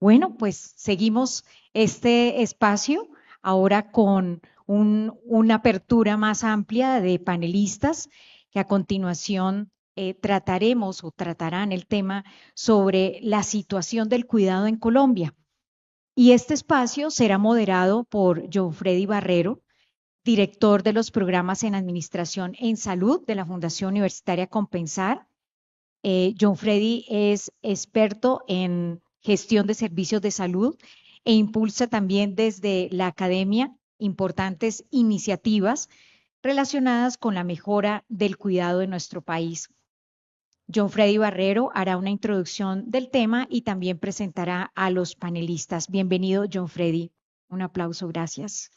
Bueno, pues seguimos este espacio ahora con una apertura más amplia de panelistas que a continuación trataremos o tratarán el tema sobre la situación del cuidado en Colombia. Y este espacio será moderado por John Freddy Barrero, director de los programas en Administración en Salud de la Fundación Universitaria Compensar. John Freddy es experto en gestión de servicios de salud e impulsa también desde la academia importantes iniciativas relacionadas con la mejora del cuidado en nuestro país. John Freddy Barrero hará una introducción del tema y también presentará a los panelistas. Bienvenido, John Freddy. Un aplauso, gracias.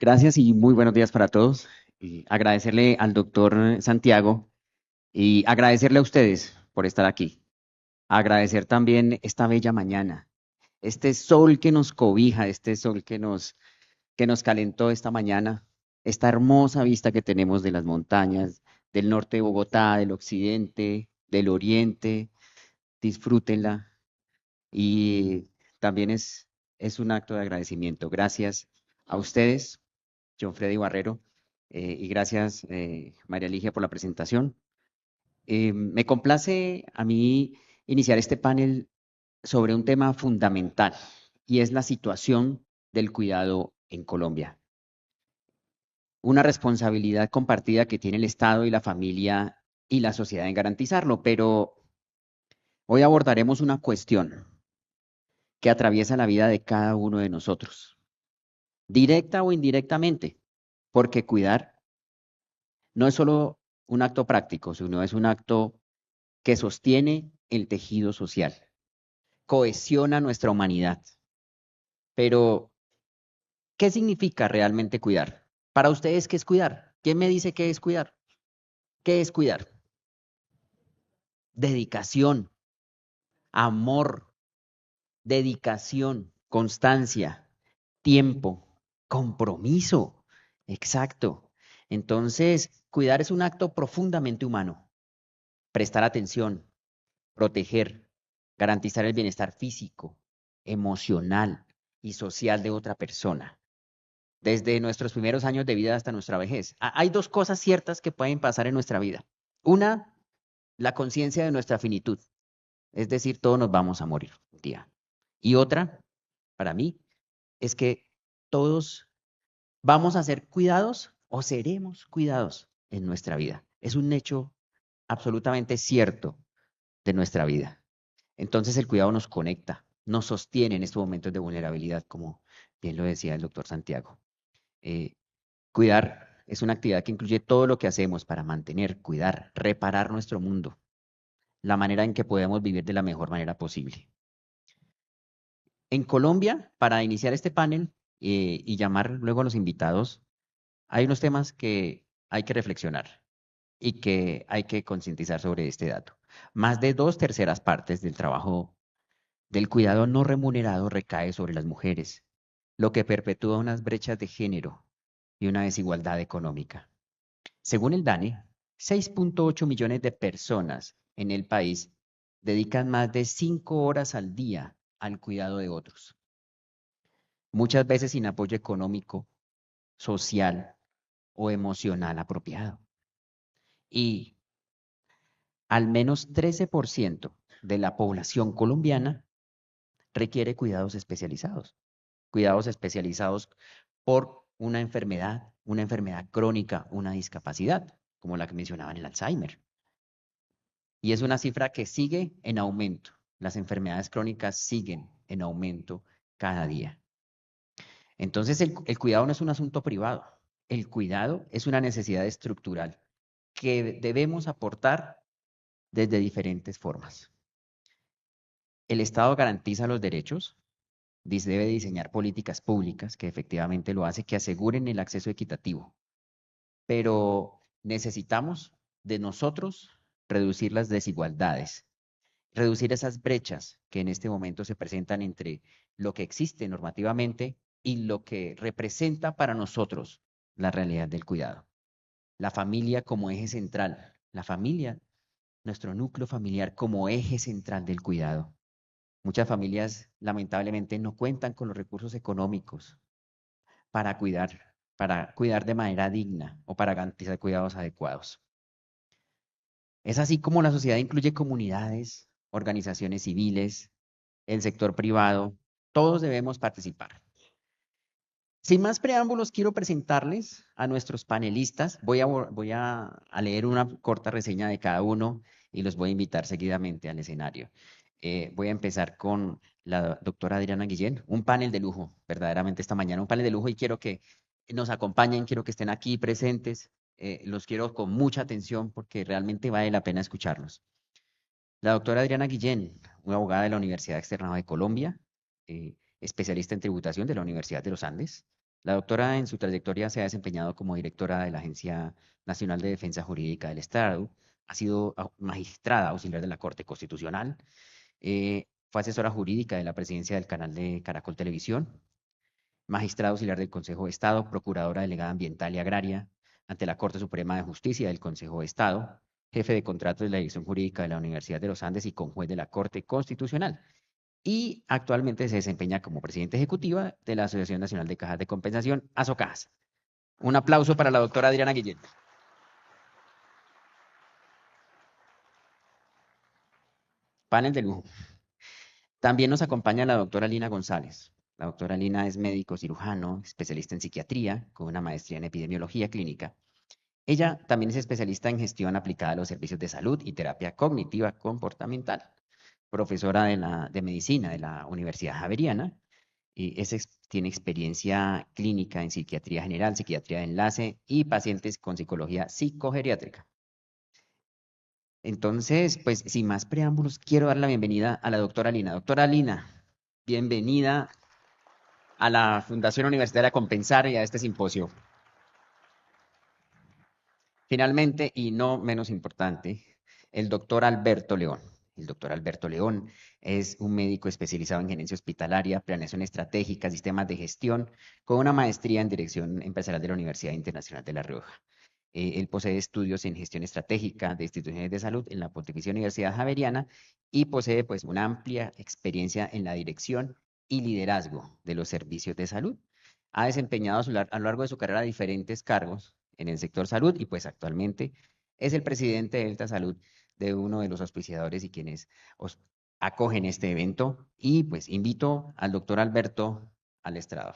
Gracias y muy buenos días para todos. Y agradecerle al doctor Santiago y agradecerle a ustedes por estar aquí. Agradecer también esta bella mañana, este sol que nos cobija, este sol que nos calentó esta mañana, esta hermosa vista que tenemos de las montañas, del norte de Bogotá, del occidente, del oriente. Disfrútenla y también es un acto de agradecimiento. Gracias a ustedes, John Freddy Barrero, y gracias, María Ligia, por la presentación. Me complace a mí iniciar este panel sobre un tema fundamental y es la situación del cuidado en Colombia. Una responsabilidad compartida que tiene el Estado y la familia y la sociedad en garantizarlo, pero hoy abordaremos una cuestión que atraviesa la vida de cada uno de nosotros, directa o indirectamente, porque cuidar no es solo un acto práctico, sino es un acto que sostiene el tejido social, cohesiona nuestra humanidad. Pero, ¿qué significa realmente cuidar? Para ustedes, ¿qué es cuidar? ¿Quién me dice qué es cuidar? ¿Qué es cuidar? Dedicación, amor, dedicación, constancia, tiempo, compromiso. Exacto. Entonces, cuidar es un acto profundamente humano. Prestar atención, proteger, garantizar el bienestar físico, emocional y social de otra persona, desde nuestros primeros años de vida hasta nuestra vejez. Hay dos cosas ciertas que pueden pasar en nuestra vida. Una, la conciencia de nuestra finitud, es decir, todos nos vamos a morir un día. Y otra, para mí, es que todos vamos a ser cuidados o seremos cuidados en nuestra vida. Es un hecho absolutamente cierto de nuestra vida. Entonces el cuidado nos conecta, nos sostiene en estos momentos de vulnerabilidad, como bien lo decía el doctor Santiago. Eh, Cuidar es una actividad que incluye todo lo que hacemos para mantener, cuidar, reparar nuestro mundo, la manera en que podemos vivir de la mejor manera posible. En Colombia, para iniciar este panel y llamar luego a los invitados, hay unos temas que hay que reflexionar y que hay que concientizar sobre este dato. Más de 2/3 partes del trabajo del cuidado no remunerado recae sobre las mujeres, lo que perpetúa unas brechas de género y una desigualdad económica. Según el DANE, 6.8 millones de personas en el país dedican más de 5 horas al día al cuidado de otros, muchas veces sin apoyo económico, social o emocional apropiado. Y al menos 13% de la población colombiana requiere cuidados especializados por una enfermedad crónica, una discapacidad, como la que mencionaba en el Alzheimer. Y es una cifra que sigue en aumento. Las enfermedades crónicas siguen en aumento cada día. Entonces, el cuidado no es un asunto privado. El cuidado es una necesidad estructural que debemos aportar desde diferentes formas. El Estado garantiza los derechos, debe diseñar políticas públicas que efectivamente lo hace, que aseguren el acceso equitativo. Pero necesitamos de nosotros reducir las desigualdades, reducir esas brechas que en este momento se presentan entre lo que existe normativamente y lo que representa para nosotros la realidad del cuidado. La familia como eje central. La familia nuestro núcleo familiar como eje central del cuidado. Muchas familias lamentablemente no cuentan con los recursos económicos para cuidar de manera digna o para garantizar cuidados adecuados. Es así como la sociedad incluye comunidades, organizaciones civiles, el sector privado, todos debemos participar. Sin más preámbulos, quiero presentarles a nuestros panelistas. Voy a leer una corta reseña de cada uno y los voy a invitar seguidamente al escenario. Voy a empezar con la doctora Adriana Guillén, un panel de lujo, verdaderamente esta mañana, un panel de lujo y quiero que nos acompañen, quiero que estén aquí presentes. Los quiero con mucha atención porque realmente vale la pena escucharlos. La doctora Adriana Guillén, una abogada de la Universidad Externado de Colombia, especialista en tributación de la Universidad de los Andes. La doctora en su trayectoria se ha desempeñado como directora de la Agencia Nacional de Defensa Jurídica del Estado, ha sido magistrada auxiliar de la Corte Constitucional, fue asesora jurídica de la presidencia del canal de Caracol Televisión, magistrada auxiliar del Consejo de Estado, procuradora delegada ambiental y agraria ante la Corte Suprema de Justicia del Consejo de Estado, jefe de contratos de la Dirección Jurídica de la Universidad de los Andes y conjuez de la Corte Constitucional. Y actualmente se desempeña como presidenta ejecutiva de la Asociación Nacional de Cajas de Compensación, ASOCAJAS. Un aplauso para la doctora Adriana Guillén. Panel de lujo. También nos acompaña la doctora Lina González. La doctora Lina es médico cirujano, especialista en psiquiatría, con una maestría en epidemiología clínica. Ella también es especialista en gestión aplicada a los servicios de salud y terapia cognitiva comportamental, profesora de medicina de la Universidad Javeriana, y tiene experiencia clínica en psiquiatría general, psiquiatría de enlace y pacientes con psicología psicogeriátrica. Entonces, pues sin más preámbulos, quiero dar la bienvenida a la doctora Lina. Doctora Lina, bienvenida a la Fundación Universitaria Compensar y a este simposio. Finalmente, y no menos importante, el doctor Alberto León. El doctor Alberto León es un médico especializado en gerencia hospitalaria, planeación estratégica, sistemas de gestión, con una maestría en dirección empresarial de la Universidad Internacional de La Rioja. Él posee estudios en gestión estratégica de instituciones de salud en la Pontificia Universidad Javeriana y posee pues una amplia experiencia en la dirección y liderazgo de los servicios de salud. Ha desempeñado a lo largo de su carrera diferentes cargos en el sector salud y pues actualmente es el presidente de Delta Salud, de uno de los auspiciadores y quienes acogen este evento. Y pues invito al doctor Alberto al estrado.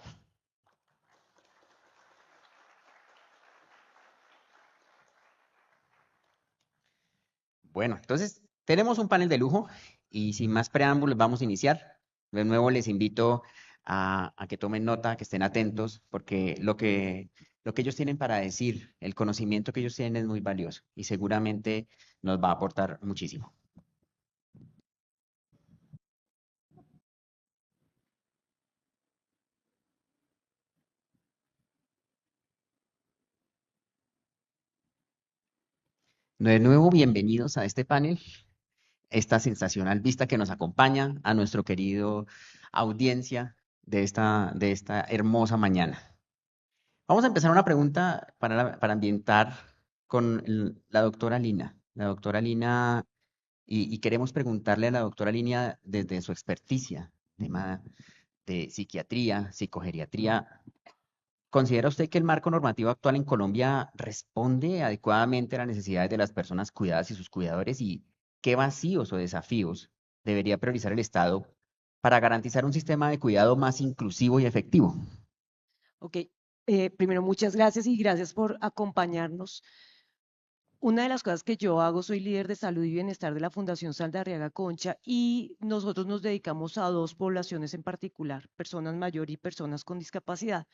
Bueno, entonces tenemos un panel de lujo y sin más preámbulos vamos a iniciar. De nuevo les invito a que tomen nota, que estén atentos, porque lo que ellos tienen para decir, el conocimiento que ellos tienen es muy valioso y seguramente nos va a aportar muchísimo. De nuevo, bienvenidos a este panel, esta sensacional vista que nos acompaña, a nuestro querido audiencia de esta hermosa mañana. Vamos a empezar una pregunta para ambientar con la doctora Lina. La doctora Lina, y queremos preguntarle a la doctora Lina desde su experticia, tema de psiquiatría, psicogeriatría. ¿Considera usted que el marco normativo actual en Colombia responde adecuadamente a las necesidades de las personas cuidadas y sus cuidadores? ¿Y qué vacíos o desafíos debería priorizar el Estado para garantizar un sistema de cuidado más inclusivo y efectivo? Ok, primero muchas gracias y gracias por acompañarnos. Una de las cosas que yo hago, soy líder de salud y bienestar de la Fundación Saldarriaga Concha y nosotros nos dedicamos a dos poblaciones en particular, personas mayores y personas con discapacidad.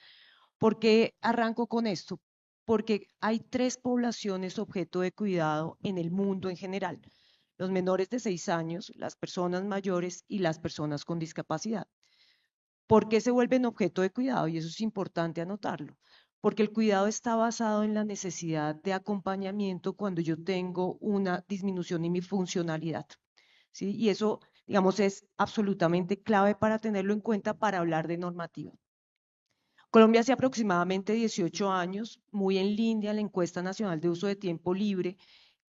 ¿Por qué arranco con esto? Porque hay tres poblaciones objeto de cuidado en el mundo en general: los menores de 6 años, las personas mayores y las personas con discapacidad. ¿Por qué se vuelven objeto de cuidado? Y eso es importante anotarlo, porque el cuidado está basado en la necesidad de acompañamiento cuando yo tengo una disminución en mi funcionalidad, ¿sí? Y eso, digamos, es absolutamente clave para tenerlo en cuenta para hablar de normativa. Colombia hace aproximadamente 18 años, muy en línea la encuesta nacional de uso de tiempo libre,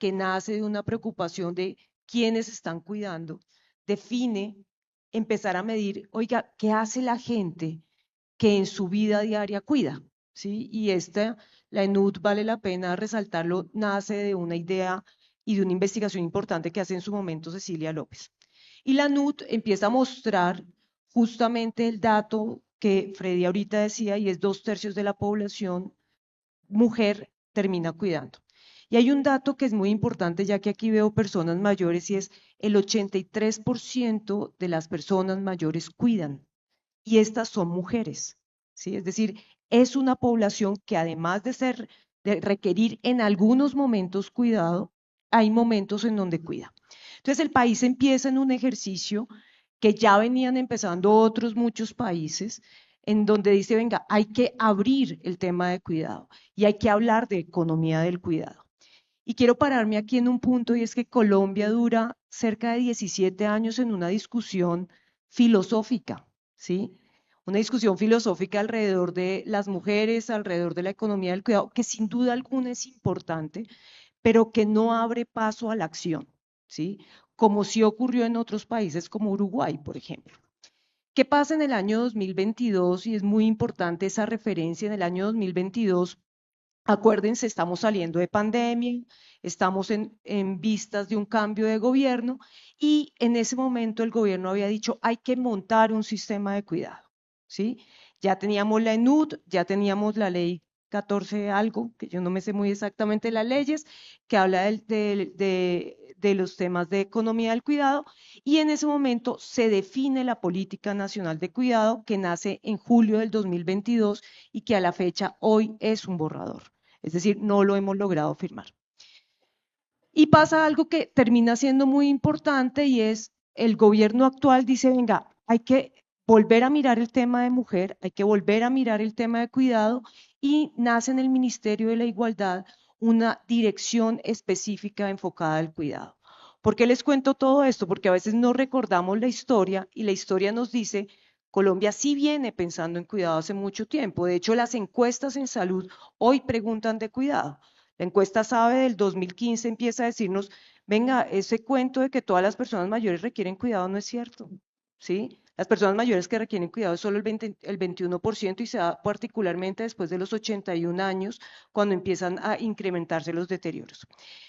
que nace de una preocupación de quiénes están cuidando, define empezar a medir, oiga, ¿qué hace la gente que en su vida diaria cuida? ¿Sí? Y la ENUD, vale la pena resaltarlo, nace de una idea y de una investigación importante que hace en su momento Cecilia López. Y la ENUD empieza a mostrar justamente el dato que Freddy ahorita decía, y es 2/3 de la población mujer termina cuidando. Y hay un dato que es muy importante, ya que aquí veo personas mayores, y es el 83% de las personas mayores cuidan, y estas son mujeres, ¿sí? Es decir, es una población que además de requerir en algunos momentos cuidado, hay momentos en donde cuida. Entonces el país empieza en un ejercicio que ya venían empezando otros muchos países, en donde dice, venga, hay que abrir el tema de cuidado y hay que hablar de economía del cuidado. Y quiero pararme aquí en un punto, y es que Colombia dura cerca de 17 años en una discusión filosófica, ¿sí? Una discusión filosófica alrededor de las mujeres, alrededor de la economía del cuidado, que sin duda alguna es importante, pero que no abre paso a la acción, ¿sí? Como sí ocurrió en otros países como Uruguay, por ejemplo. ¿Qué pasa en el año 2022? Y es muy importante esa referencia. En el año 2022, acuérdense, estamos saliendo de pandemia, estamos en vistas de un cambio de gobierno, y en ese momento el gobierno había dicho, hay que montar un sistema de cuidado, ¿sí? Ya teníamos la ENUD, ya teníamos la ley 14 algo, que yo no me sé muy exactamente las leyes, que habla de los temas de economía del cuidado, y en ese momento se define la Política Nacional de Cuidado, que nace en julio del 2022 y que a la fecha hoy es un borrador. Es decir, no lo hemos logrado firmar. Y pasa algo que termina siendo muy importante, y es el gobierno actual dice, venga, hay que volver a mirar el tema de mujer, hay que volver a mirar el tema de cuidado, y nace en el Ministerio de la Igualdad una dirección específica enfocada al cuidado. ¿Por qué les cuento todo esto? Porque a veces no recordamos la historia, y la historia nos dice, Colombia sí viene pensando en cuidado hace mucho tiempo. De hecho, las encuestas en salud hoy preguntan de cuidado. La encuesta SABE del 2015 empieza a decirnos, venga, ese cuento de que todas las personas mayores requieren cuidado no es cierto, ¿sí? Las personas mayores que requieren cuidado es solo el 21%, y se da particularmente después de los 81 años, cuando empiezan a incrementarse los deterioros.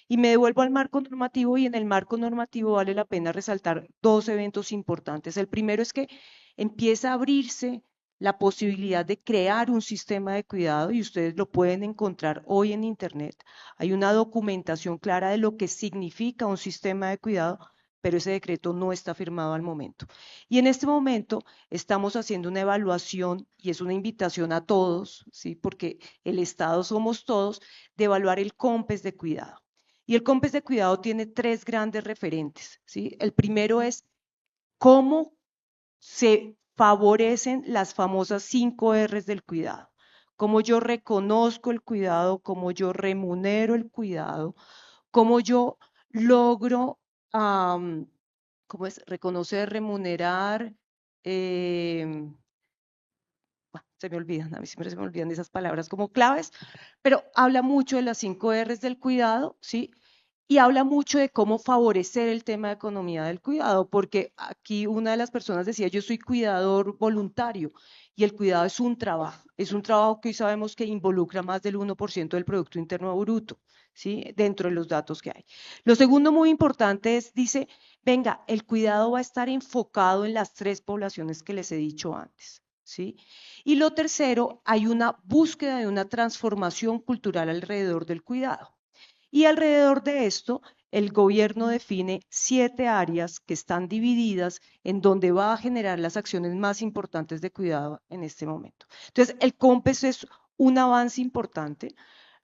Y me devuelvo al marco normativo, y en el marco normativo vale la pena resaltar dos eventos importantes. El primero es que empieza a abrirse la posibilidad de crear un sistema de cuidado, y ustedes lo pueden encontrar hoy en Internet. Hay una documentación clara de lo que significa un sistema de cuidado, pero ese decreto no está firmado al momento. Y en este momento estamos haciendo una evaluación, y es una invitación a todos, ¿sí? Porque el Estado somos todos, de evaluar el COMPES de cuidado. Y el COMPES de cuidado tiene tres grandes referentes, ¿sí? El primero es cómo se favorecen las famosas 5 R's del cuidado. Cómo yo reconozco el cuidado, cómo yo remunero el cuidado, cómo yo logro, ¿cómo es? Reconocer, remunerar, se me olvidan, a mí siempre se me olvidan esas palabras como claves, pero habla mucho de las 5 R's del cuidado, ¿sí? Y habla mucho de cómo favorecer el tema de economía del cuidado, porque aquí una de las personas decía, yo soy cuidador voluntario, y el cuidado es un trabajo que hoy sabemos que involucra más del 1% del Producto Interno Bruto, ¿sí? Dentro de los datos que hay. Lo segundo muy importante es, dice, venga, el cuidado va a estar enfocado en las tres poblaciones que les he dicho antes, ¿sí? Y lo tercero, hay una búsqueda de una transformación cultural alrededor del cuidado. Y alrededor de esto, el gobierno define 7 áreas que están divididas en donde va a generar las acciones más importantes de cuidado en este momento. Entonces, el COMPES es un avance importante.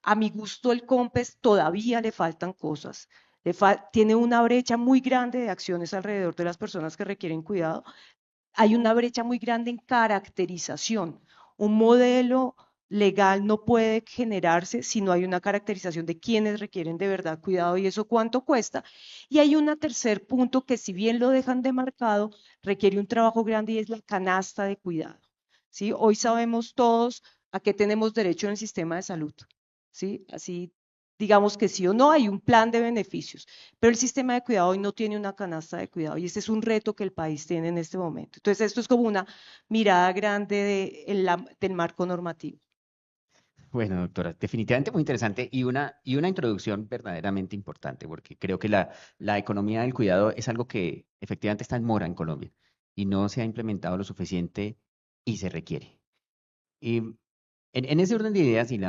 A mi gusto, el COMPES todavía le faltan cosas. Tiene una brecha muy grande de acciones alrededor de las personas que requieren cuidado. Hay una brecha muy grande en caracterización. Un modelo legal no puede generarse si no hay una caracterización de quienes requieren de verdad cuidado y eso cuánto cuesta. Y hay un tercer punto que, si bien lo dejan demarcado, requiere un trabajo grande, y es la canasta de cuidado, ¿sí? Hoy sabemos todos a qué tenemos derecho en el sistema de salud, ¿sí? Así digamos que sí o no, hay un plan de beneficios, pero el sistema de cuidado hoy no tiene una canasta de cuidado y ese es un reto que el país tiene en este momento. Entonces, esto es como una mirada grande del marco normativo. Bueno, doctora, definitivamente muy interesante y una introducción verdaderamente importante, porque creo que la economía del cuidado es algo que efectivamente está en mora en Colombia y no se ha implementado lo suficiente y se requiere. Y en ese orden de ideas, y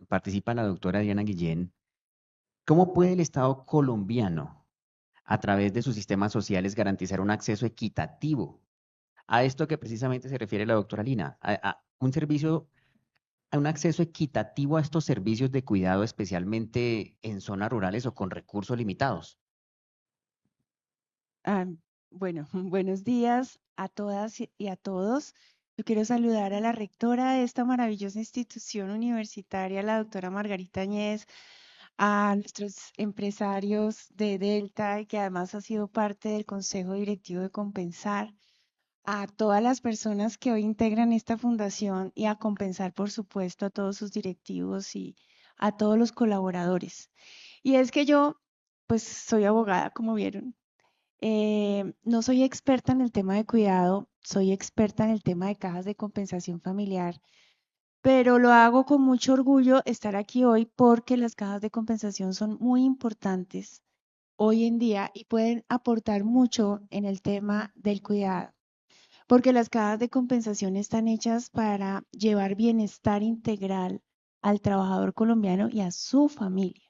participa la doctora Diana Guillén, ¿cómo puede el Estado colombiano, a través de sus sistemas sociales, garantizar un acceso equitativo a esto que precisamente se refiere la doctora Lina, a un servicio, a un acceso equitativo a estos servicios de cuidado, especialmente en zonas rurales o con recursos limitados? Ah, bueno, buenos días a todas y a todos. Yo quiero saludar a la rectora de esta maravillosa institución universitaria, la doctora Margarita Añez, a nuestros empresarios de Delta, y que además ha sido parte del Consejo Directivo de Compensar, a todas las personas que hoy integran esta fundación y a Compensar, por supuesto, a todos sus directivos y a todos los colaboradores. Y es que yo, pues, soy abogada, como vieron. No soy experta en el tema de cuidado, soy experta en el tema de cajas de compensación familiar, pero lo hago con mucho orgullo estar aquí hoy porque las cajas de compensación son muy importantes hoy en día y pueden aportar mucho en el tema del cuidado, porque las cajas de compensación están hechas para llevar bienestar integral al trabajador colombiano y a su familia.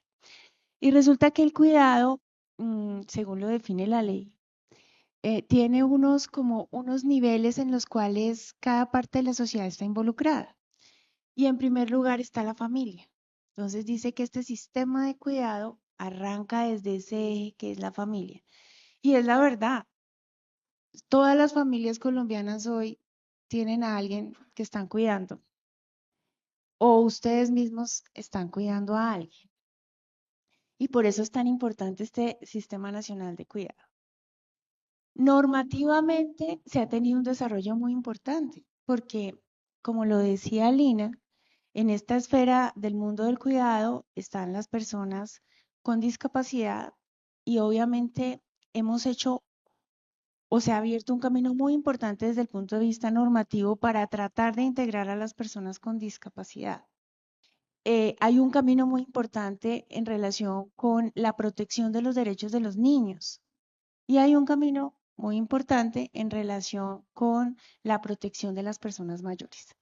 Y resulta que el cuidado, según lo define la ley, tiene unos niveles en los cuales cada parte de la sociedad está involucrada. Y en primer lugar está la familia. Entonces dice que este sistema de cuidado arranca desde ese eje que es la familia. Y es la verdad, todas las familias colombianas hoy tienen a alguien que están cuidando o ustedes mismos están cuidando a alguien. Y por eso es tan importante este Sistema Nacional de Cuidado. Normativamente se ha tenido un desarrollo muy importante, porque, como lo decía Lina, en esta esfera del mundo del cuidado están las personas con discapacidad y obviamente hemos hecho o se ha abierto un camino muy importante desde el punto de vista normativo para tratar de integrar a las personas con discapacidad. Hay un camino muy importante en relación con la protección de los derechos de los niños. Y hay un camino muy importante en relación con la protección de las personas mayores.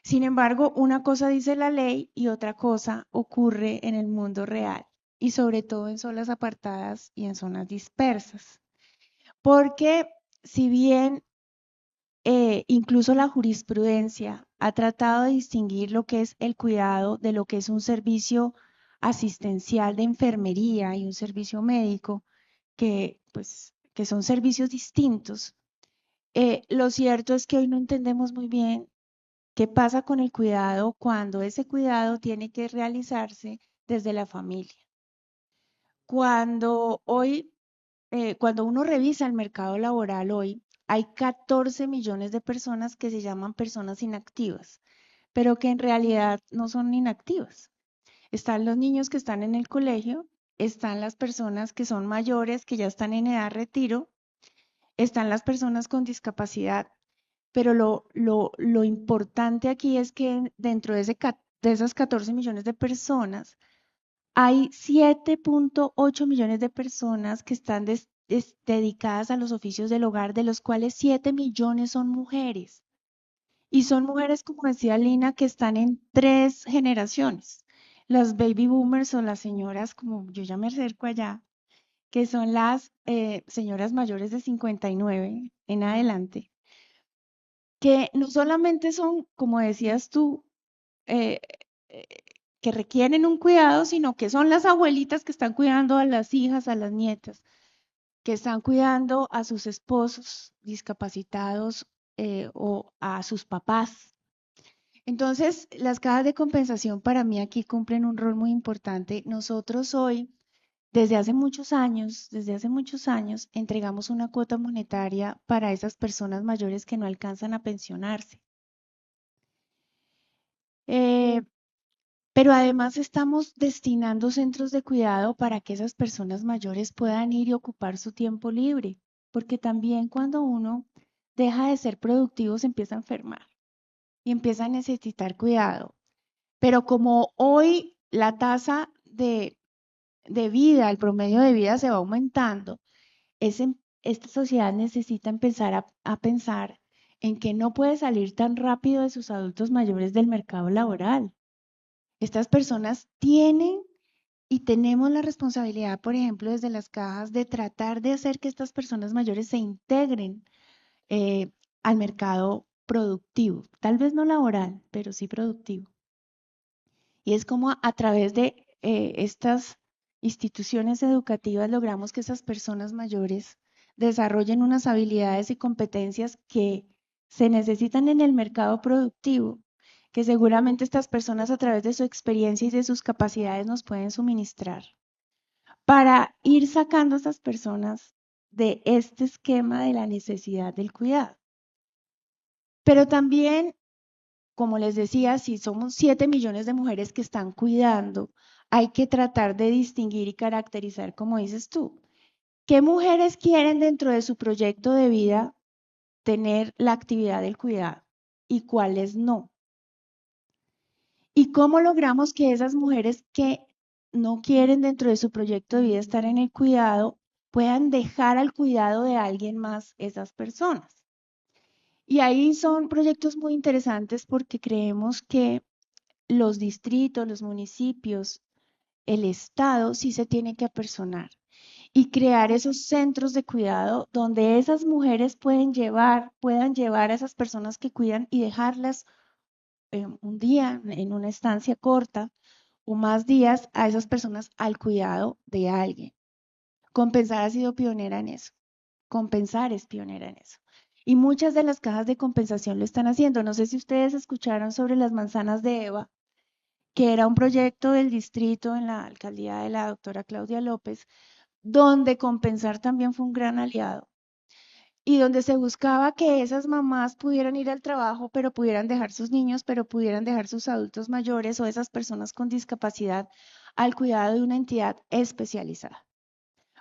Sin embargo, una cosa dice la ley y otra cosa ocurre en el mundo real y sobre todo en zonas apartadas y en zonas dispersas. Porque si bien incluso la jurisprudencia ha tratado de distinguir lo que es el cuidado de lo que es un servicio asistencial de enfermería y un servicio médico, que son servicios distintos. Lo cierto es que hoy no entendemos muy bien qué pasa con el cuidado cuando ese cuidado tiene que realizarse desde la familia. Cuando hoy, cuando uno revisa el mercado laboral hoy, hay 14 millones de personas que se llaman personas inactivas, pero que en realidad no son inactivas. Están los niños que están en el colegio, están las personas que son mayores, que ya están en edad de retiro, están las personas con discapacidad, pero lo importante aquí es que dentro de esas 14 millones de personas, hay 7.8 millones de personas que están dedicadas a los oficios del hogar, de los cuales 7 millones son mujeres. Y son mujeres, como decía Lina, que están en 3 generaciones. Las baby boomers o las señoras, como yo ya me acerco allá, que son las señoras mayores de 59 en adelante, que no solamente son, como decías tú, eh, eh, que requieren un cuidado, sino que son las abuelitas que están cuidando a las hijas, a las nietas, que están cuidando a sus esposos discapacitados o a sus papás. Entonces, las cajas de compensación para mí aquí cumplen un rol muy importante. Nosotros hoy, desde hace muchos años, entregamos una cuota monetaria para esas personas mayores que no alcanzan a pensionarse. Pero además estamos destinando centros de cuidado para que esas personas mayores puedan ir y ocupar su tiempo libre, porque también cuando uno deja de ser productivo se empieza a enfermar y empieza a necesitar cuidado. Pero como hoy la tasa de vida, el promedio de vida se va aumentando, esta sociedad necesita empezar a pensar en que no puede salir tan rápido de sus adultos mayores del mercado laboral. Estas personas tienen y tenemos la responsabilidad, por ejemplo, desde las cajas, de tratar de hacer que estas personas mayores se integren al mercado productivo, tal vez no laboral, pero sí productivo. Y es como a través de estas instituciones educativas logramos que esas personas mayores desarrollen unas habilidades y competencias que se necesitan en el mercado productivo, que seguramente estas personas a través de su experiencia y de sus capacidades nos pueden suministrar, para ir sacando a estas personas de este esquema de la necesidad del cuidado. Pero también, como les decía, si somos 7 millones de mujeres que están cuidando, hay que tratar de distinguir y caracterizar, como dices tú, qué mujeres quieren dentro de su proyecto de vida tener la actividad del cuidado y cuáles no. Y cómo logramos que esas mujeres que no quieren dentro de su proyecto de vida estar en el cuidado puedan dejar al cuidado de alguien más esas personas. Y ahí son proyectos muy interesantes porque creemos que los distritos, los municipios, el Estado sí se tiene que apersonar y crear esos centros de cuidado donde esas mujeres puedan llevar a esas personas que cuidan y dejarlas un día en una estancia corta o más días a esas personas al cuidado de alguien. Compensar ha sido pionera en eso. Compensar es pionera en eso. Y muchas de las cajas de compensación lo están haciendo. No sé si ustedes escucharon sobre las manzanas de Eva, que era un proyecto del distrito en la alcaldía de la doctora Claudia López, donde Compensar también fue un gran aliado y donde se buscaba que esas mamás pudieran ir al trabajo, pero pudieran dejar sus niños, pero pudieran dejar sus adultos mayores o esas personas con discapacidad al cuidado de una entidad especializada.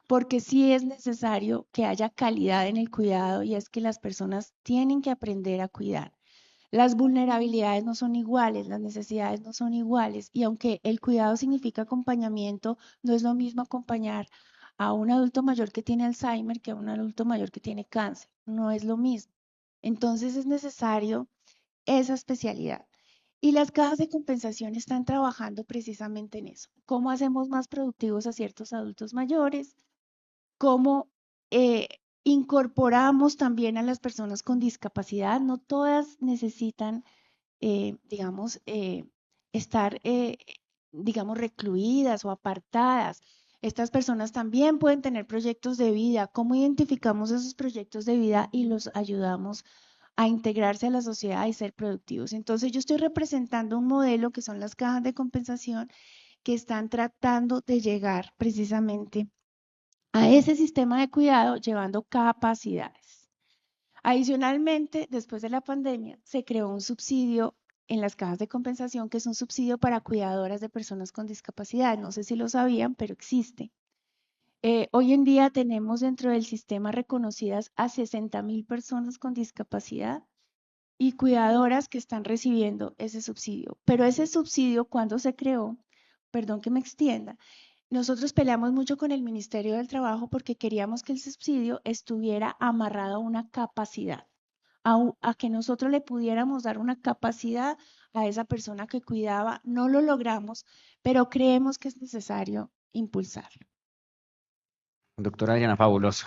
Porque sí es necesario que haya calidad en el cuidado y es que las personas tienen que aprender a cuidar. Las vulnerabilidades no son iguales, las necesidades no son iguales y aunque el cuidado significa acompañamiento, no es lo mismo acompañar a un adulto mayor que tiene Alzheimer que a un adulto mayor que tiene cáncer, no es lo mismo. Entonces es necesario esa especialidad. Y las cajas de compensación están trabajando precisamente en eso. ¿Cómo hacemos más productivos a ciertos adultos mayores? ¿Cómo incorporamos también a las personas con discapacidad? No todas necesitan digamos, estar, digamos, recluidas o apartadas. Estas personas también pueden tener proyectos de vida. ¿Cómo identificamos esos proyectos de vida y los ayudamos a integrarse a la sociedad y ser productivos? Entonces, yo estoy representando un modelo que son las cajas de compensación que están tratando de llegar precisamente a ese sistema de cuidado llevando capacidades. Adicionalmente, después de la pandemia, se creó un subsidio en las cajas de compensación, que es un subsidio para cuidadoras de personas con discapacidad. No sé si lo sabían, pero existe. Hoy en día tenemos dentro del sistema reconocidas a 60,000 personas con discapacidad y cuidadoras que están recibiendo ese subsidio. Pero ese subsidio, cuando se creó, perdón que me extienda, nosotros peleamos mucho con el Ministerio del Trabajo porque queríamos que el subsidio estuviera amarrado a una capacidad, a que nosotros le pudiéramos dar una capacidad a esa persona que cuidaba. No lo logramos, pero creemos que es necesario impulsarlo. Doctora Adriana, fabuloso.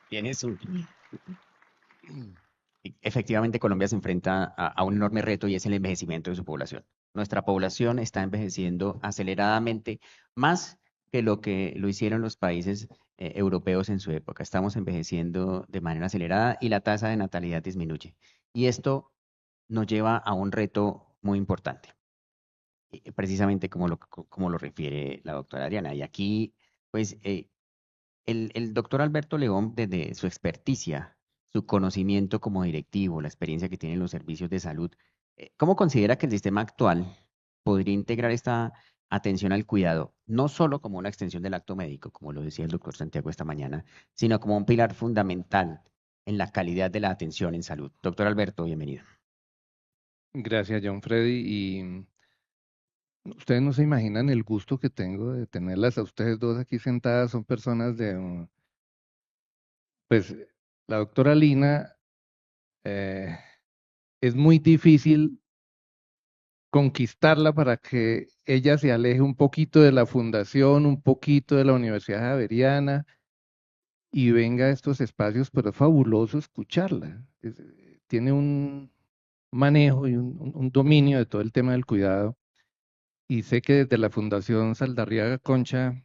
Tienes un... Efectivamente, Colombia se enfrenta a un enorme reto y es el envejecimiento de su población. Nuestra población está envejeciendo aceleradamente, más que lo hicieron los países europeos en su época. Estamos envejeciendo de manera acelerada y la tasa de natalidad disminuye. Y esto nos lleva a un reto muy importante, precisamente como lo refiere la doctora Adriana. Y aquí, pues, el doctor Alberto León, desde su experticia, su conocimiento como directivo, la experiencia que tiene en los servicios de salud, ¿cómo considera que el sistema actual podría integrar esta atención al cuidado, no solo como una extensión del acto médico, como lo decía el doctor Santiago esta mañana, sino como un pilar fundamental en la calidad de la atención en salud? Doctor Alberto, bienvenido. Gracias, John Freddy. Y ustedes no se imaginan el gusto que tengo de tenerlas a ustedes dos aquí sentadas. Son personas pues, la doctora Lina, eh, es muy difícil conquistarla para que ella se aleje un poquito de la fundación, un poquito de la Universidad Javeriana y venga a estos espacios, pero es fabuloso escucharla. Tiene un manejo y un dominio de todo el tema del cuidado. Y sé que desde la Fundación Saldarriaga Concha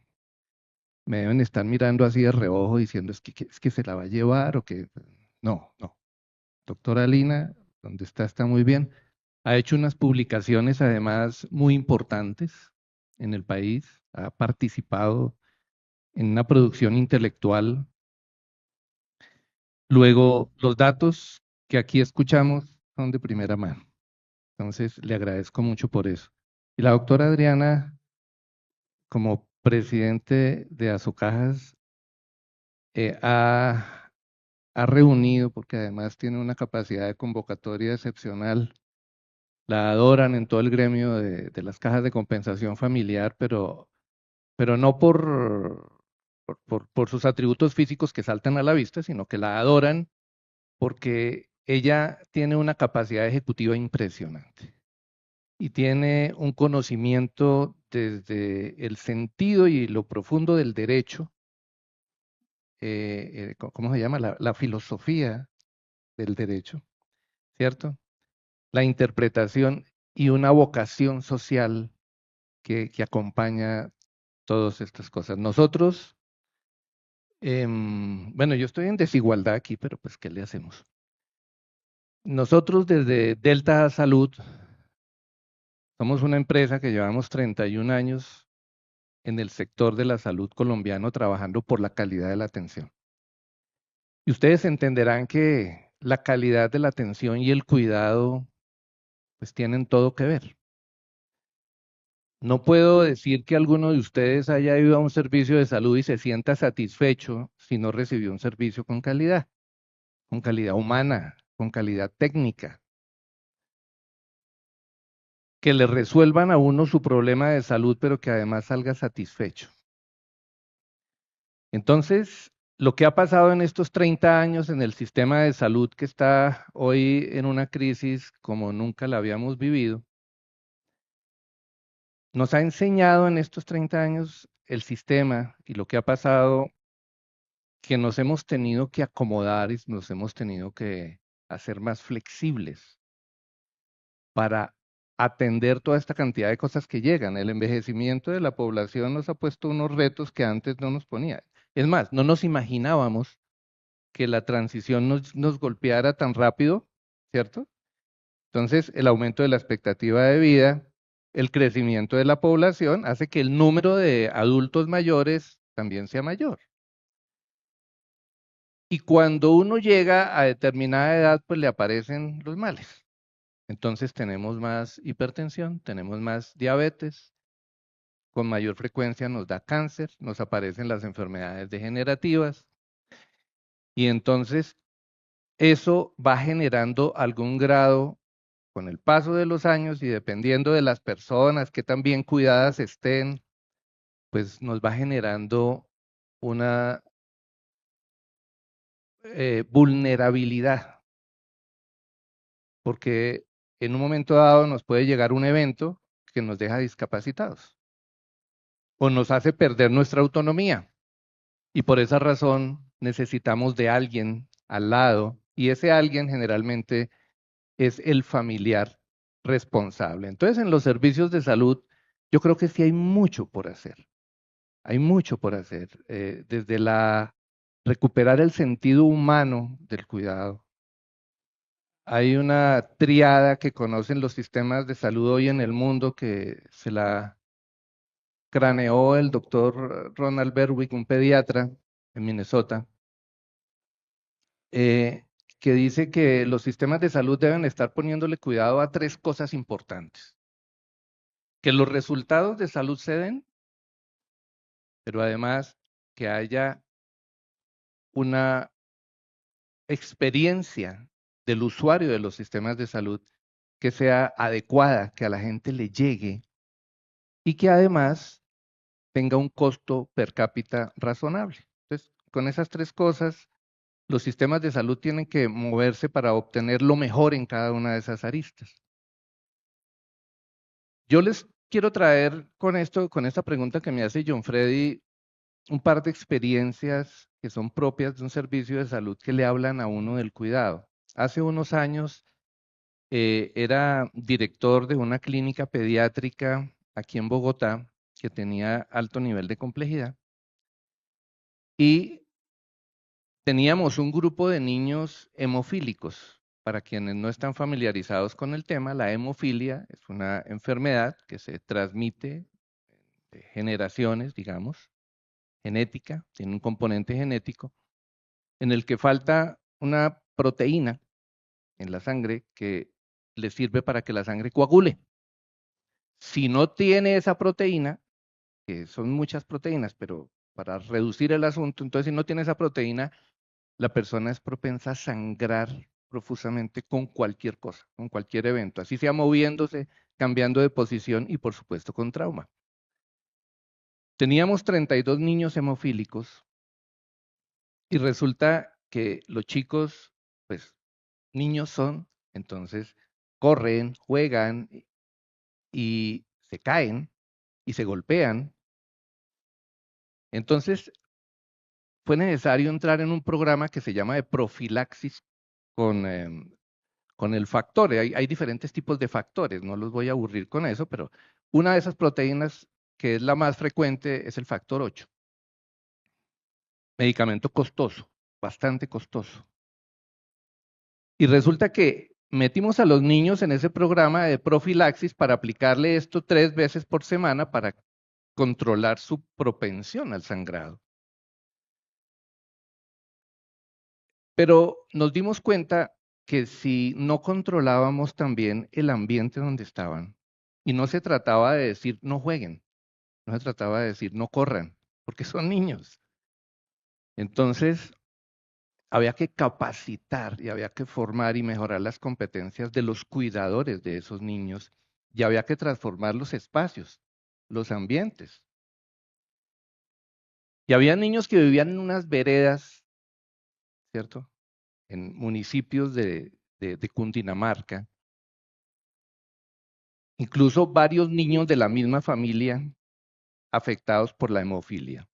me deben estar mirando así de reojo diciendo es que se la va a llevar o que no, no. Doctora Lina, donde está muy bien. Ha hecho unas publicaciones además muy importantes en el país. Ha participado en una producción intelectual. Luego, los datos que aquí escuchamos son de primera mano. Entonces, le agradezco mucho por eso. Y la doctora Adriana, como presidente de Asocajas, ha reunido, porque además tiene una capacidad de convocatoria excepcional. La adoran en todo el gremio de las cajas de compensación familiar, pero no por sus atributos físicos que saltan a la vista, sino que la adoran porque ella tiene una capacidad ejecutiva impresionante y tiene un conocimiento desde el sentido y lo profundo del derecho, ¿cómo se llama? La filosofía del derecho, ¿cierto? La interpretación y una vocación social que acompaña todas estas cosas. Nosotros, bueno, yo estoy en desigualdad aquí, pero pues, ¿qué le hacemos? Nosotros desde Delta Salud somos una empresa que llevamos 31 años en el sector de la salud colombiano trabajando por la calidad de la atención. Y ustedes entenderán que la calidad de la atención y el cuidado pues tienen todo que ver. No puedo decir que alguno de ustedes haya ido a un servicio de salud y se sienta satisfecho si no recibió un servicio con calidad humana, con calidad técnica, que le resuelvan a uno su problema de salud, pero que además salga satisfecho. Entonces, lo que ha pasado en estos 30 años en el sistema de salud, que está hoy en una crisis como nunca la habíamos vivido, nos ha enseñado en estos 30 años el sistema y lo que ha pasado, que nos hemos tenido que acomodar y nos hemos tenido que hacer más flexibles para atender toda esta cantidad de cosas que llegan. El envejecimiento de la población nos ha puesto unos retos que antes no nos ponía. Es más, no nos imaginábamos que la transición nos golpeara tan rápido, ¿cierto? Entonces, el aumento de la expectativa de vida, el crecimiento de la población hace que el número de adultos mayores también sea mayor. Y cuando uno llega a determinada edad, pues le aparecen los males. Entonces tenemos más hipertensión, tenemos más diabetes, con mayor frecuencia nos da cáncer, nos aparecen las enfermedades degenerativas. Y entonces eso va generando algún grado con el paso de los años y dependiendo de las personas que tan bien cuidadas estén, pues nos va generando una vulnerabilidad, porque en un momento dado nos puede llegar un evento que nos deja discapacitados o nos hace perder nuestra autonomía y por esa razón necesitamos de alguien al lado y ese alguien generalmente es el familiar responsable. Entonces, en los servicios de salud, yo creo que sí hay mucho por hacer. Hay mucho por hacer, desde recuperar el sentido humano del cuidado. Hay una tríada que conocen los sistemas de salud hoy en el mundo que se la craneó el doctor Ronald Berwick, un pediatra en Minnesota, que dice que los sistemas de salud deben estar poniéndole cuidado a tres cosas importantes. que los resultados de salud se den, pero además que haya una experiencia del usuario de los sistemas de salud que sea adecuada, que a la gente le llegue y que además tenga un costo per cápita razonable. Entonces, con esas tres cosas, los sistemas de salud tienen que moverse para obtener lo mejor en cada una de esas aristas. Yo les quiero traer con esto, con esta pregunta que me hace John Freddy, un par de experiencias que son propias de un servicio de salud que le hablan a uno del cuidado. Hace unos años era director de una clínica pediátrica aquí en Bogotá que tenía alto nivel de complejidad y teníamos un grupo de niños hemofílicos. Para quienes no están familiarizados con el tema, la hemofilia es una enfermedad que se transmite de generaciones, digamos, genética, tiene un componente genético, en el que falta una proteína en la sangre que le sirve para que la sangre coagule. Si no tiene esa proteína, que son muchas proteínas, pero para reducir el asunto, entonces si no tiene esa proteína, la persona es propensa a sangrar profusamente con cualquier cosa, con cualquier evento, así sea moviéndose, cambiando de posición y por supuesto con trauma. Teníamos 32 niños hemofílicos y resulta que los chicos, pues niños son, entonces corren, juegan y se caen y se golpean. Entonces fue necesario entrar en un programa que se llama de profilaxis con el factor. Hay diferentes tipos de factores, no los voy a aburrir con eso, pero una de esas proteínas que es la más frecuente es el factor 8. Medicamento costoso, bastante costoso. Y resulta que metimos a los niños en ese programa de profilaxis para aplicarle esto 3 veces por semana para controlar su propensión al sangrado. Pero nos dimos cuenta que si no controlábamos también el ambiente donde estaban, y no se trataba de decir no jueguen, no se trataba de decir no corran, porque son niños. Entonces, había que capacitar y había que formar y mejorar las competencias de los cuidadores de esos niños y había que transformar los espacios, los ambientes. Y había niños que vivían en unas veredas, ¿cierto? En municipios de Cundinamarca. Incluso varios niños de la misma familia afectados por la hemofilia.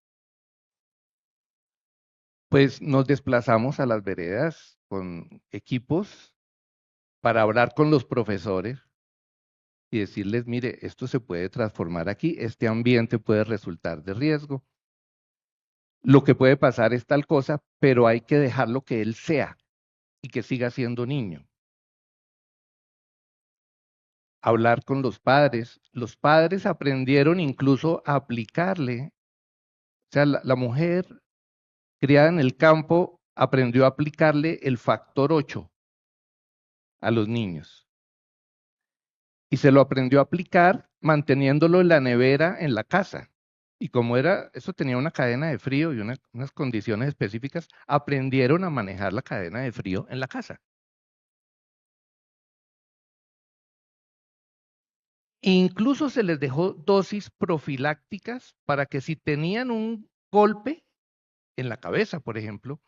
Pues nos desplazamos a las veredas con equipos para hablar con los profesores y decirles, mire, esto se puede transformar aquí, este ambiente puede resultar de riesgo. Lo que puede pasar es tal cosa, pero hay que dejarlo que él sea y que siga siendo niño. Hablar con los padres aprendieron incluso a aplicarle, o sea, la mujer criada en el campo aprendió a aplicarle el factor 8 a los niños. Y se lo aprendió a aplicar manteniéndolo en la nevera en la casa. Y como eso tenía una cadena de frío y unas condiciones específicas, aprendieron a manejar la cadena de frío en la casa. Incluso se les dejó dosis profilácticas para que si tenían un golpe en la cabeza, por ejemplo,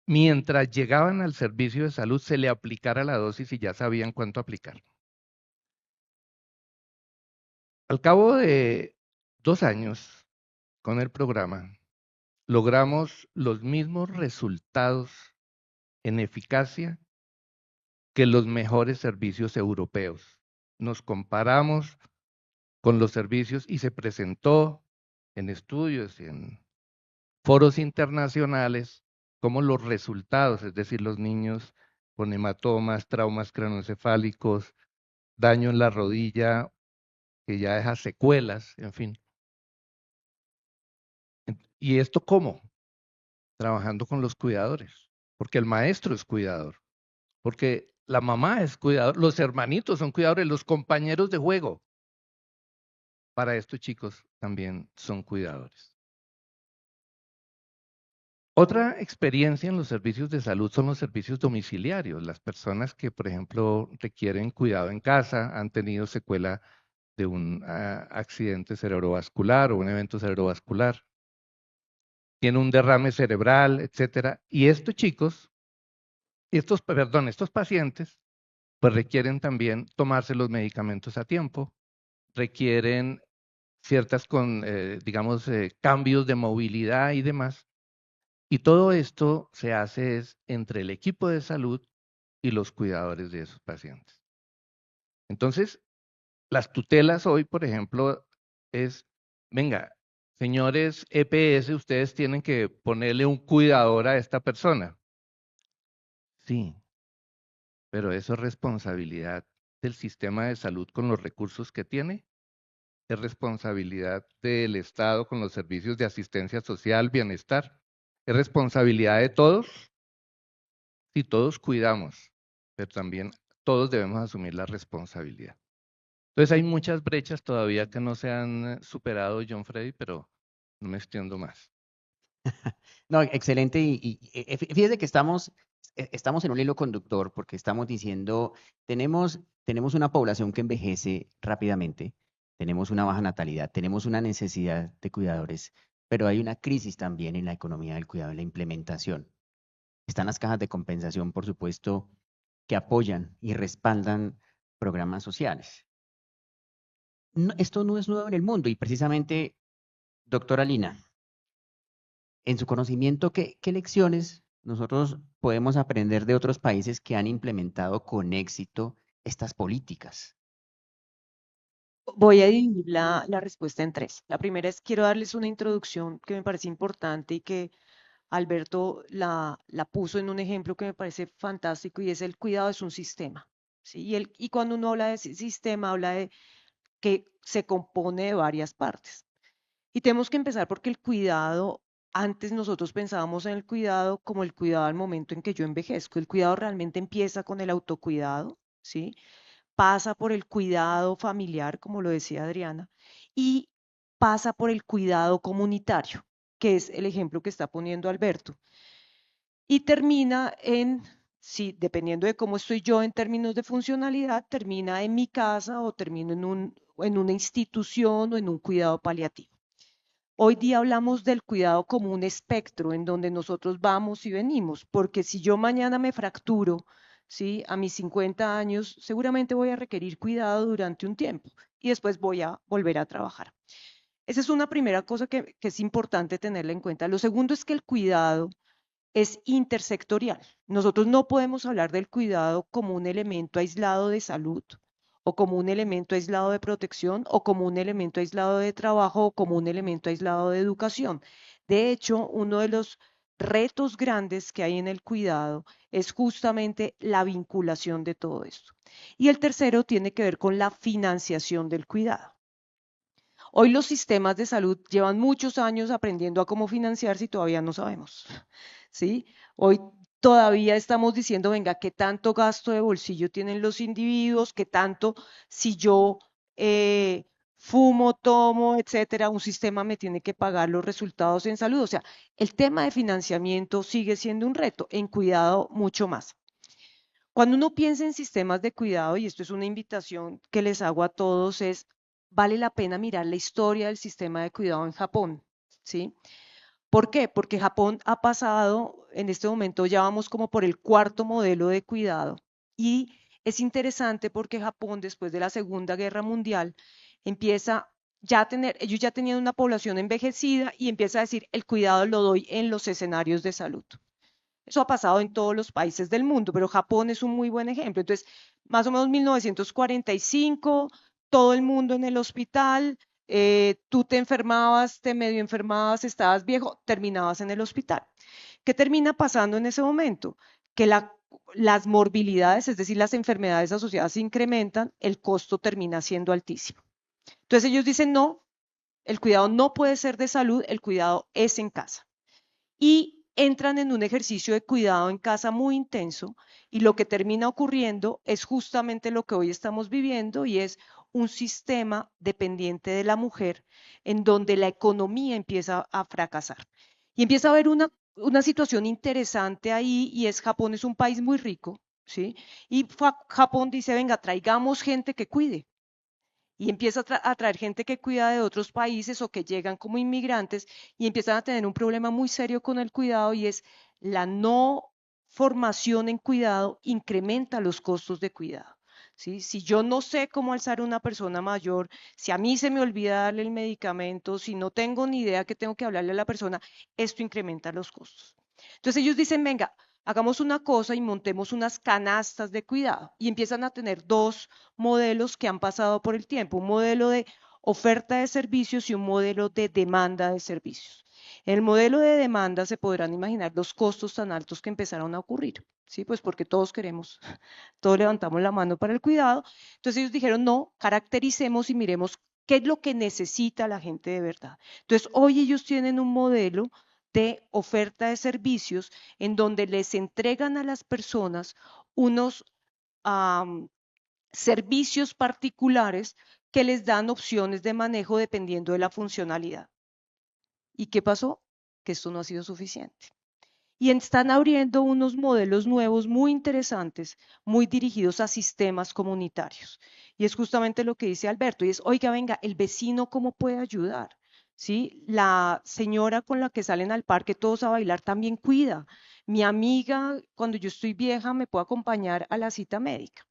mientras llegaban al servicio de salud se le aplicara la dosis y ya sabían cuánto aplicar. Al cabo de 2 años con el programa, logramos los mismos resultados en eficacia que los mejores servicios europeos. Nos comparamos con los servicios y se presentó en estudios y en foros internacionales como los resultados, es decir, los niños con hematomas, traumas craneoencefálicos, daño en la rodilla, que ya deja secuelas, en fin. ¿Y esto cómo? Trabajando con los cuidadores, porque el maestro es cuidador, porque la mamá es cuidador, los hermanitos son cuidadores, los compañeros de juego. para estos chicos también son cuidadores. Otra experiencia en los servicios de salud son los servicios domiciliarios. Las personas que, por ejemplo, requieren cuidado en casa, han tenido secuela de un accidente cerebrovascular o un evento cerebrovascular, tienen un derrame cerebral, etcétera. Y estos chicos, estos pacientes, pues requieren también tomarse los medicamentos a tiempo, requieren ciertas, cambios de movilidad y demás. Y todo esto se hace entre el equipo de salud y los cuidadores de esos pacientes. Entonces, las tutelas hoy, por ejemplo, venga, señores EPS, ustedes tienen que ponerle un cuidador a esta persona. Sí, pero eso es responsabilidad del sistema de salud con los recursos que tiene, es responsabilidad del Estado con los servicios de asistencia social, bienestar, es responsabilidad de todos. Sí, todos cuidamos, pero también todos debemos asumir la responsabilidad. Entonces hay muchas brechas todavía que no se han superado, John Freddy, pero no me extiendo más. No, excelente. Fíjese que estamos en un hilo conductor porque estamos diciendo, tenemos una población que envejece rápidamente, tenemos una baja natalidad, tenemos una necesidad de cuidadores, pero hay una crisis también en la economía del cuidado y la implementación. Están las cajas de compensación, por supuesto, que apoyan y respaldan programas sociales. Esto no es nuevo en el mundo y precisamente, doctora Lina, en su conocimiento, ¿qué lecciones nosotros podemos aprender de otros países que han implementado con éxito estas políticas? Voy a dividir la respuesta en tres. La primera es, quiero darles una introducción que me parece importante y que Alberto la puso en un ejemplo que me parece fantástico y es el cuidado es un sistema. ¿Sí? Y cuando uno habla de ese sistema, habla de que se compone de varias partes. Y tenemos que empezar porque el cuidado, antes nosotros pensábamos en el cuidado como el cuidado al momento en que yo envejezco. El cuidado realmente empieza con el autocuidado, ¿sí? Pasa por el cuidado familiar, como lo decía Adriana, y pasa por el cuidado comunitario, que es el ejemplo que está poniendo Alberto. Y termina en, sí, dependiendo de cómo estoy yo en términos de funcionalidad, termina en mi casa o termino en una institución o en un cuidado paliativo. Hoy día hablamos del cuidado como un espectro en donde nosotros vamos y venimos, porque si yo mañana me fracturo, ¿sí? A mis 50 años, seguramente voy a requerir cuidado durante un tiempo y después voy a volver a trabajar. Esa es una primera cosa que es importante tenerla en cuenta. Lo segundo es que el cuidado es intersectorial. Nosotros no podemos hablar del cuidado como un elemento aislado de salud o como un elemento aislado de protección o como un elemento aislado de trabajo o como un elemento aislado de educación. De hecho, uno de los retos grandes que hay en el cuidado es justamente la vinculación de todo esto. Y el tercero tiene que ver con la financiación del cuidado. Hoy los sistemas de salud llevan muchos años aprendiendo a cómo financiarse y todavía no sabemos. ¿Sí? Hoy todavía estamos diciendo, venga, ¿qué tanto gasto de bolsillo tienen los individuos? ¿Qué tanto si yo fumo, tomo, etcétera, un sistema me tiene que pagar los resultados en salud? O sea, el tema de financiamiento sigue siendo un reto, en cuidado mucho más. Cuando uno piensa en sistemas de cuidado, y esto es una invitación que les hago a todos, vale la pena mirar la historia del sistema de cuidado en Japón, ¿sí? ¿Por qué? Porque Japón ha pasado, en este momento ya vamos como por el cuarto modelo de cuidado y es interesante porque Japón después de la Segunda Guerra Mundial empieza ya a tener, ellos ya tenían una población envejecida y empieza a decir el cuidado lo doy en los escenarios de salud. Eso ha pasado en todos los países del mundo, pero Japón es un muy buen ejemplo. Entonces, más o menos 1945, todo el mundo en el hospital, tú te enfermabas, te medio enfermabas, estabas viejo, terminabas en el hospital. ¿Qué termina pasando en ese momento? Que las morbilidades, es decir, las enfermedades asociadas se incrementan, el costo termina siendo altísimo. Entonces ellos dicen, no, el cuidado no puede ser de salud, el cuidado es en casa. Y entran en un ejercicio de cuidado en casa muy intenso y lo que termina ocurriendo es justamente lo que hoy estamos viviendo y es un sistema dependiente de la mujer en donde la economía empieza a fracasar. Y empieza a haber una situación interesante ahí, y es Japón es un país muy rico, ¿sí? Y Japón dice, venga, traigamos gente que cuide. Y empieza a traer gente que cuida de otros países o que llegan como inmigrantes, y empiezan a tener un problema muy serio con el cuidado, y es la no formación en cuidado incrementa los costos de cuidado. ¿Sí? Si yo no sé cómo alzar a una persona mayor, si a mí se me olvida darle el medicamento, si no tengo ni idea que tengo que hablarle a la persona, esto incrementa los costos. Entonces ellos dicen, venga, hagamos una cosa y montemos unas canastas de cuidado, y empiezan a tener dos modelos que han pasado por el tiempo, un modelo de oferta de servicios y un modelo de demanda de servicios. En el modelo de demanda se podrán imaginar los costos tan altos que empezaron a ocurrir, ¿sí? Pues porque todos queremos, todos levantamos la mano para el cuidado. Entonces ellos dijeron, no, caractericemos y miremos qué es lo que necesita la gente de verdad. Entonces hoy ellos tienen un modelo de oferta de servicios en donde les entregan a las personas unos servicios particulares que les dan opciones de manejo dependiendo de la funcionalidad. ¿Y qué pasó? Que esto no ha sido suficiente. Y están abriendo unos modelos nuevos muy interesantes, muy dirigidos a sistemas comunitarios. Y es justamente lo que dice Alberto, y es, oiga, venga, el vecino, ¿cómo puede ayudar? ¿Sí? La señora con la que salen al parque todos a bailar también cuida. Mi amiga, cuando yo estoy vieja, me puede acompañar a la cita médica.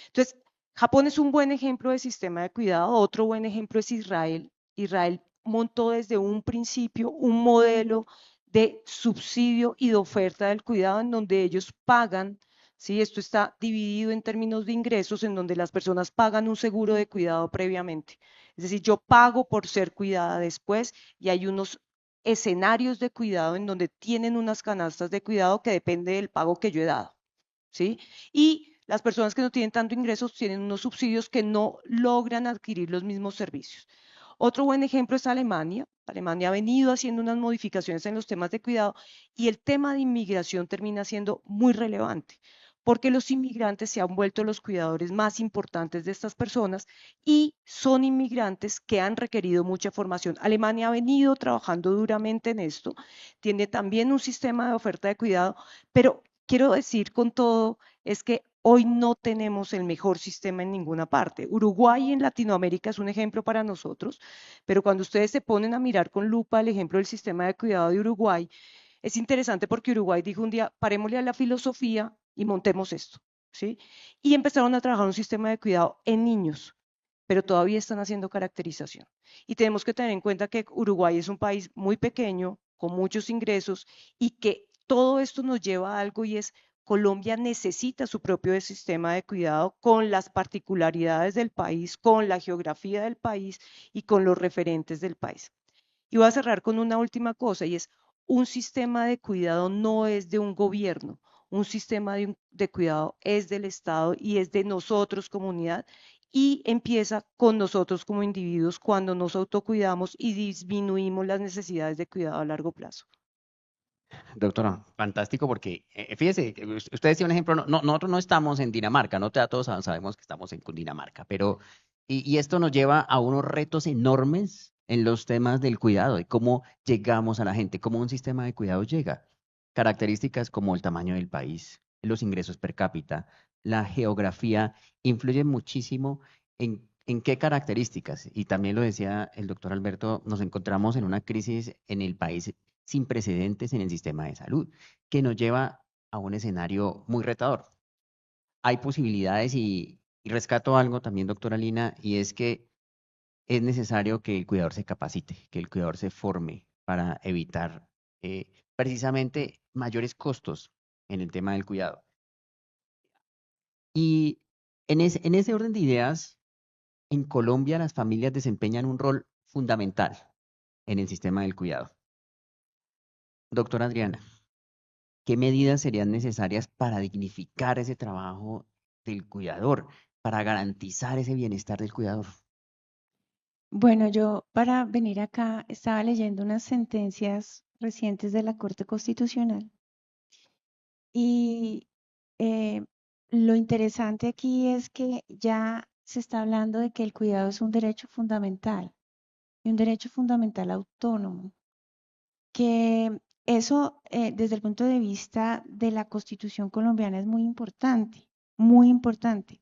Entonces, Japón es un buen ejemplo de sistema de cuidado. Otro buen ejemplo es Israel. Israel montó desde un principio un modelo de subsidio y de oferta del cuidado en donde ellos pagan, ¿sí? Esto está dividido en términos de ingresos, en donde las personas pagan un seguro de cuidado previamente. Es decir, yo pago por ser cuidada después, y hay unos escenarios de cuidado en donde tienen unas canastas de cuidado que depende del pago que yo he dado, ¿sí? Y las personas que no tienen tanto ingresos tienen unos subsidios que no logran adquirir los mismos servicios. Otro buen ejemplo es Alemania. Alemania ha venido haciendo unas modificaciones en los temas de cuidado, y el tema de inmigración termina siendo muy relevante, porque los inmigrantes se han vuelto los cuidadores más importantes de estas personas, y son inmigrantes que han requerido mucha formación. Alemania ha venido trabajando duramente en esto, tiene también un sistema de oferta de cuidado, pero quiero decir con todo es que hoy no tenemos el mejor sistema en ninguna parte. Uruguay en Latinoamérica es un ejemplo para nosotros, pero cuando ustedes se ponen a mirar con lupa el ejemplo del sistema de cuidado de Uruguay, es interesante porque Uruguay dijo un día, parémosle a la filosofía y montemos esto, ¿sí? Y empezaron a trabajar un sistema de cuidado en niños, pero todavía están haciendo caracterización. Y tenemos que tener en cuenta que Uruguay es un país muy pequeño, con muchos ingresos, y que todo esto nos lleva a algo, y es Colombia necesita su propio sistema de cuidado con las particularidades del país, con la geografía del país y con los referentes del país. Y voy a cerrar con una última cosa, y es, un sistema de cuidado no es de un gobierno, un sistema de cuidado es del Estado y es de nosotros, comunidad, y empieza con nosotros como individuos cuando nos autocuidamos y disminuimos las necesidades de cuidado a largo plazo. Doctora, fantástico porque fíjese, usted decía un ejemplo, nosotros no estamos en Dinamarca, no todos sabemos que estamos en Cundinamarca, pero y esto nos lleva a unos retos enormes en los temas del cuidado, de cómo llegamos a la gente, cómo un sistema de cuidado llega. Características como el tamaño del país, los ingresos per cápita, la geografía, influyen muchísimo en qué características. Y también lo decía el doctor Alberto, nos encontramos en una crisis en el país sin precedentes en el sistema de salud, que nos lleva a un escenario muy retador. Hay posibilidades y rescato algo también, doctora Lina, y es que es necesario que el cuidador se capacite, que el cuidador se forme para evitar precisamente mayores costos en el tema del cuidado. Y en ese orden de ideas, en Colombia las familias desempeñan un rol fundamental en el sistema del cuidado. Doctora Adriana, ¿qué medidas serían necesarias para dignificar ese trabajo del cuidador, para garantizar ese bienestar del cuidador? Bueno, yo para venir acá estaba leyendo unas sentencias recientes de la Corte Constitucional, y lo interesante aquí es que ya se está hablando de que el cuidado es un derecho fundamental y un derecho fundamental autónomo, que eso desde el punto de vista de la Constitución colombiana es muy importante, muy importante.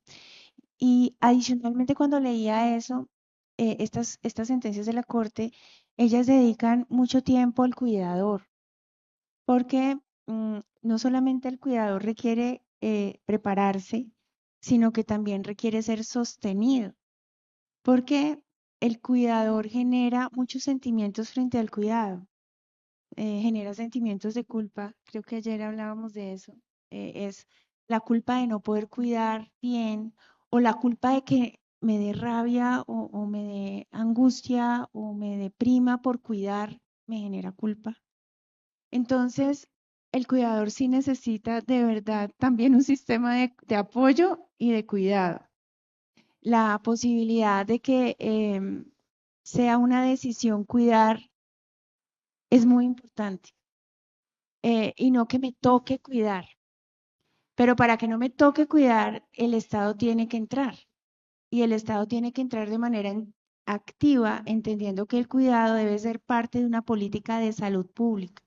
Y adicionalmente cuando leía eso, estas sentencias de la Corte, ellas dedican mucho tiempo al cuidador, porque no solamente el cuidador requiere prepararse, sino que también requiere ser sostenido, porque el cuidador genera muchos sentimientos frente al cuidado, genera sentimientos de culpa, creo que ayer hablábamos de eso, es la culpa de no poder cuidar bien o la culpa de que me dé rabia o me dé angustia o me deprima por cuidar, me genera culpa. Entonces, el cuidador sí necesita de verdad también un sistema de apoyo y de cuidado. La posibilidad de que sea una decisión cuidar es muy importante y no que me toque cuidar. Pero para que no me toque cuidar, el Estado tiene que entrar y el Estado tiene que entrar de manera activa, entendiendo que el cuidado debe ser parte de una política de salud pública.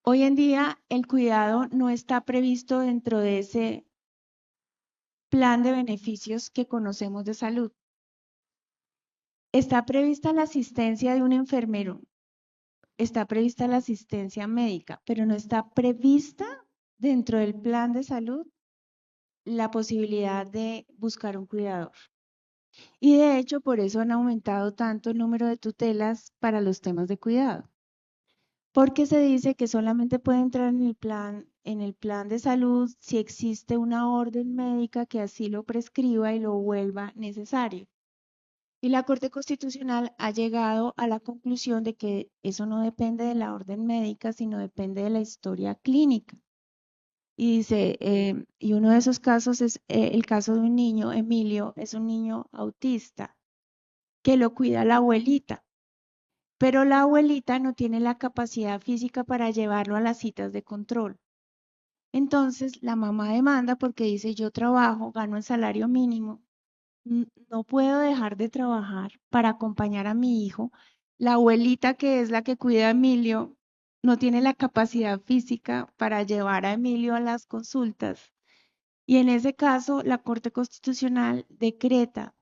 Hoy en día el cuidado no está previsto dentro de ese plan de beneficios que conocemos de salud. Está prevista la asistencia de un enfermero, está prevista la asistencia médica, pero no está prevista dentro del plan de salud la posibilidad de buscar un cuidador. Y de hecho, por eso han aumentado tanto el número de tutelas para los temas de cuidado. Porque se dice que solamente puede entrar en el plan de salud si existe una orden médica que así lo prescriba y lo vuelva necesario. Y la Corte Constitucional ha llegado a la conclusión de que eso no depende de la orden médica, sino depende de la historia clínica. Y dice, y uno de esos casos es el caso de un niño, Emilio, es un niño autista, que lo cuida la abuelita, pero la abuelita no tiene la capacidad física para llevarlo a las citas de control. Entonces la mamá demanda porque dice, yo trabajo, gano el salario mínimo, no puedo dejar de trabajar para acompañar a mi hijo. La abuelita, que es la que cuida a Emilio, no tiene la capacidad física para llevar a Emilio a las consultas. Y en ese caso, la Corte Constitucional decreta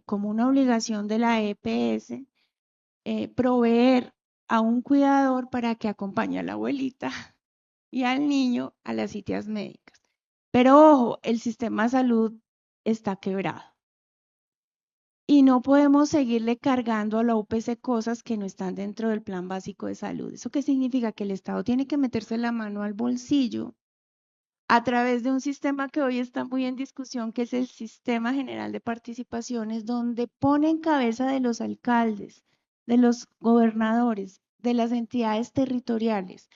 como una obligación de la EPS proveer a un cuidador para que acompañe a la abuelita y al niño a las citas médicas. Pero ojo, el sistema de salud está quebrado. Y no podemos seguirle cargando a la UPC cosas que no están dentro del plan básico de salud. ¿Eso qué significa? Que el Estado tiene que meterse la mano al bolsillo a través de un sistema que hoy está muy en discusión, que es el Sistema General de Participaciones, donde pone en cabeza de los alcaldes, de los gobernadores, de las entidades territoriales,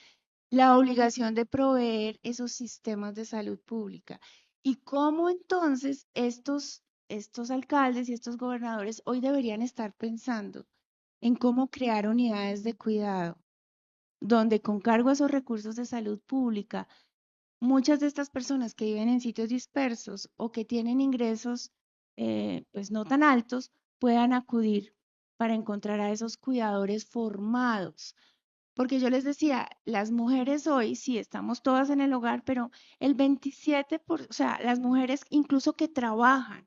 la obligación de proveer esos sistemas de salud pública. Y cómo entonces estos alcaldes y estos gobernadores hoy deberían estar pensando en cómo crear unidades de cuidado, donde con cargo a esos recursos de salud pública, muchas de estas personas que viven en sitios dispersos o que tienen ingresos pues no tan altos puedan acudir para encontrar a esos cuidadores formados. Porque yo les decía, las mujeres hoy sí estamos todas en el hogar, pero el 27%, o sea, las mujeres incluso que trabajan,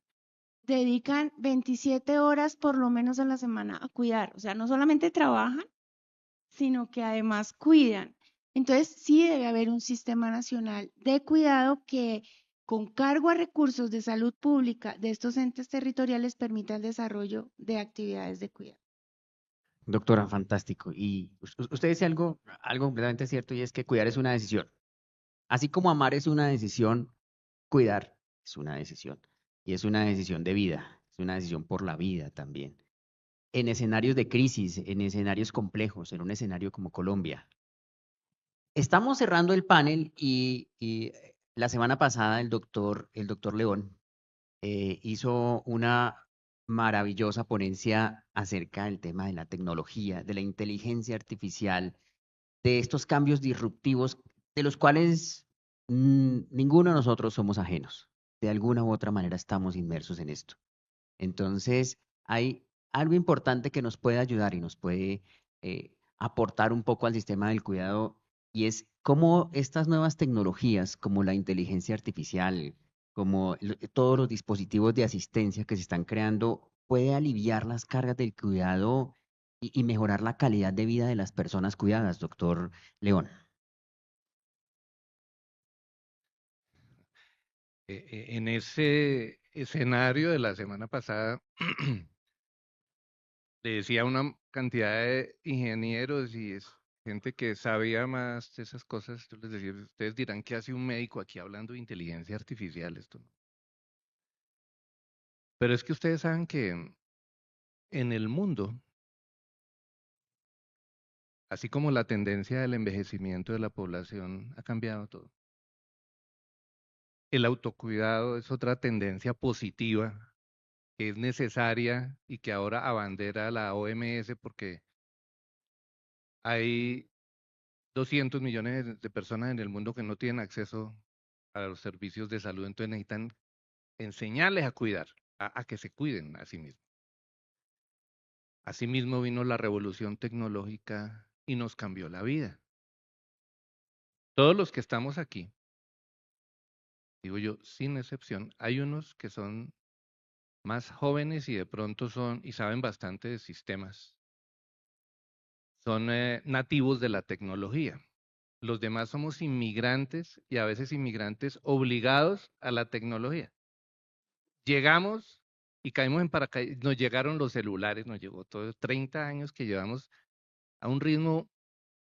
dedican 27 horas por lo menos a la semana a cuidar. O sea, no solamente trabajan, sino que además cuidan. Entonces, sí debe haber un sistema nacional de cuidado que con cargo a recursos de salud pública de estos entes territoriales permita el desarrollo de actividades de cuidado. Doctora, fantástico. Y usted dice algo completamente cierto, y es que cuidar es una decisión. Así como amar es una decisión, cuidar es una decisión. Y es una decisión de vida, es una decisión por la vida también. En escenarios de crisis, en escenarios complejos, en un escenario como Colombia. Estamos cerrando el panel y la semana pasada el doctor León hizo una maravillosa ponencia acerca del tema de la tecnología, de la inteligencia artificial, de estos cambios disruptivos de los cuales ninguno de nosotros somos ajenos. de alguna u otra manera estamos inmersos en esto. Entonces, hay algo importante que nos puede ayudar y nos puede aportar un poco al sistema del cuidado, y es cómo estas nuevas tecnologías, como la inteligencia artificial, como todos los dispositivos de asistencia que se están creando, puede aliviar las cargas del cuidado y mejorar la calidad de vida de las personas cuidadas, doctor León. En ese escenario de la semana pasada, le decía a una cantidad de ingenieros y gente que sabía más de esas cosas, yo les decía, ustedes dirán, ¿qué hace un médico aquí hablando de inteligencia artificial? Esto no. Pero es que ustedes saben que en el mundo, así como la tendencia del envejecimiento de la población ha cambiado todo, el autocuidado es otra tendencia positiva que es necesaria y que ahora abandera la OMS porque hay 200 millones de personas en el mundo que no tienen acceso a los servicios de salud, entonces necesitan enseñarles a cuidar, a que se cuiden a sí mismos. Asimismo vino la revolución tecnológica y nos cambió la vida. Todos los que estamos aquí, digo yo, sin excepción, hay unos que son más jóvenes y de pronto son y saben bastante de sistemas. Son nativos de la tecnología. Los demás somos inmigrantes y a veces inmigrantes obligados a la tecnología. Llegamos y caímos en paracaídas, nos llegaron los celulares, nos llegó todos 30 años que llevamos a un ritmo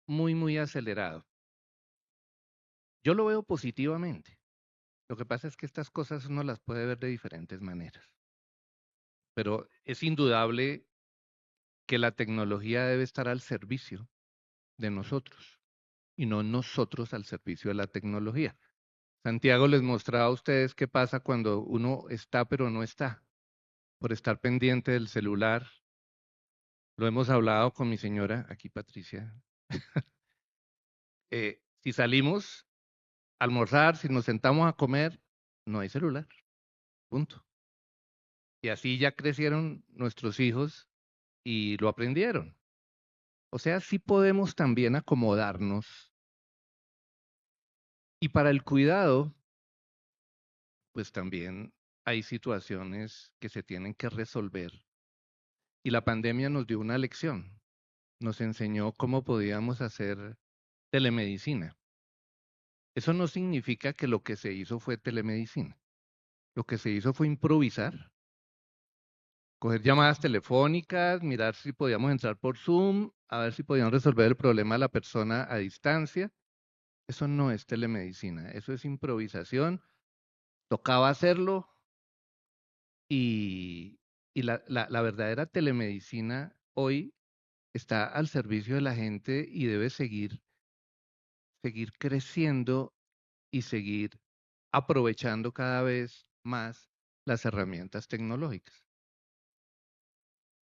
muy, muy acelerado. Yo lo veo positivamente. Lo que pasa es que estas cosas uno las puede ver de diferentes maneras. Pero es indudable que la tecnología debe estar al servicio de nosotros y no nosotros al servicio de la tecnología. Santiago les mostraba a ustedes qué pasa cuando uno está pero no está, por estar pendiente del celular. Lo hemos hablado con mi señora, aquí Patricia. Si salimos a almorzar, si nos sentamos a comer, no hay celular, punto. Y así ya crecieron nuestros hijos y lo aprendieron. O sea, sí podemos también acomodarnos. Y para el cuidado, pues también hay situaciones que se tienen que resolver. Y la pandemia nos dio una lección. Nos enseñó cómo podíamos hacer telemedicina. Eso no significa que lo que se hizo fue telemedicina. Lo que se hizo fue improvisar, coger llamadas telefónicas, mirar si podíamos entrar por Zoom, a ver si podíamos resolver el problema de la persona a distancia. Eso no es telemedicina, eso es improvisación. Tocaba hacerlo y la verdadera telemedicina hoy está al servicio de la gente y debe seguir creciendo y seguir aprovechando cada vez más las herramientas tecnológicas.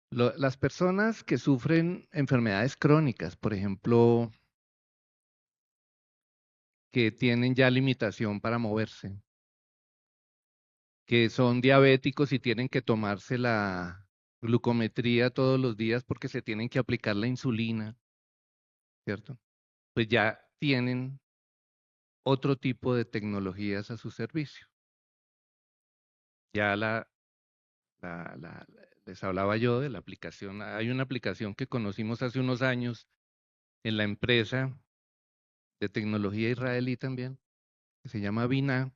Las personas que sufren enfermedades crónicas, por ejemplo, que tienen ya limitación para moverse, que son diabéticos y tienen que tomarse la glucometría todos los días porque se tienen que aplicar la insulina, ¿cierto? Pues ya tienen otro tipo de tecnologías a su servicio. Ya les hablaba yo de la aplicación. Hay una aplicación que conocimos hace unos años en la empresa de tecnología israelí también, que se llama Binah.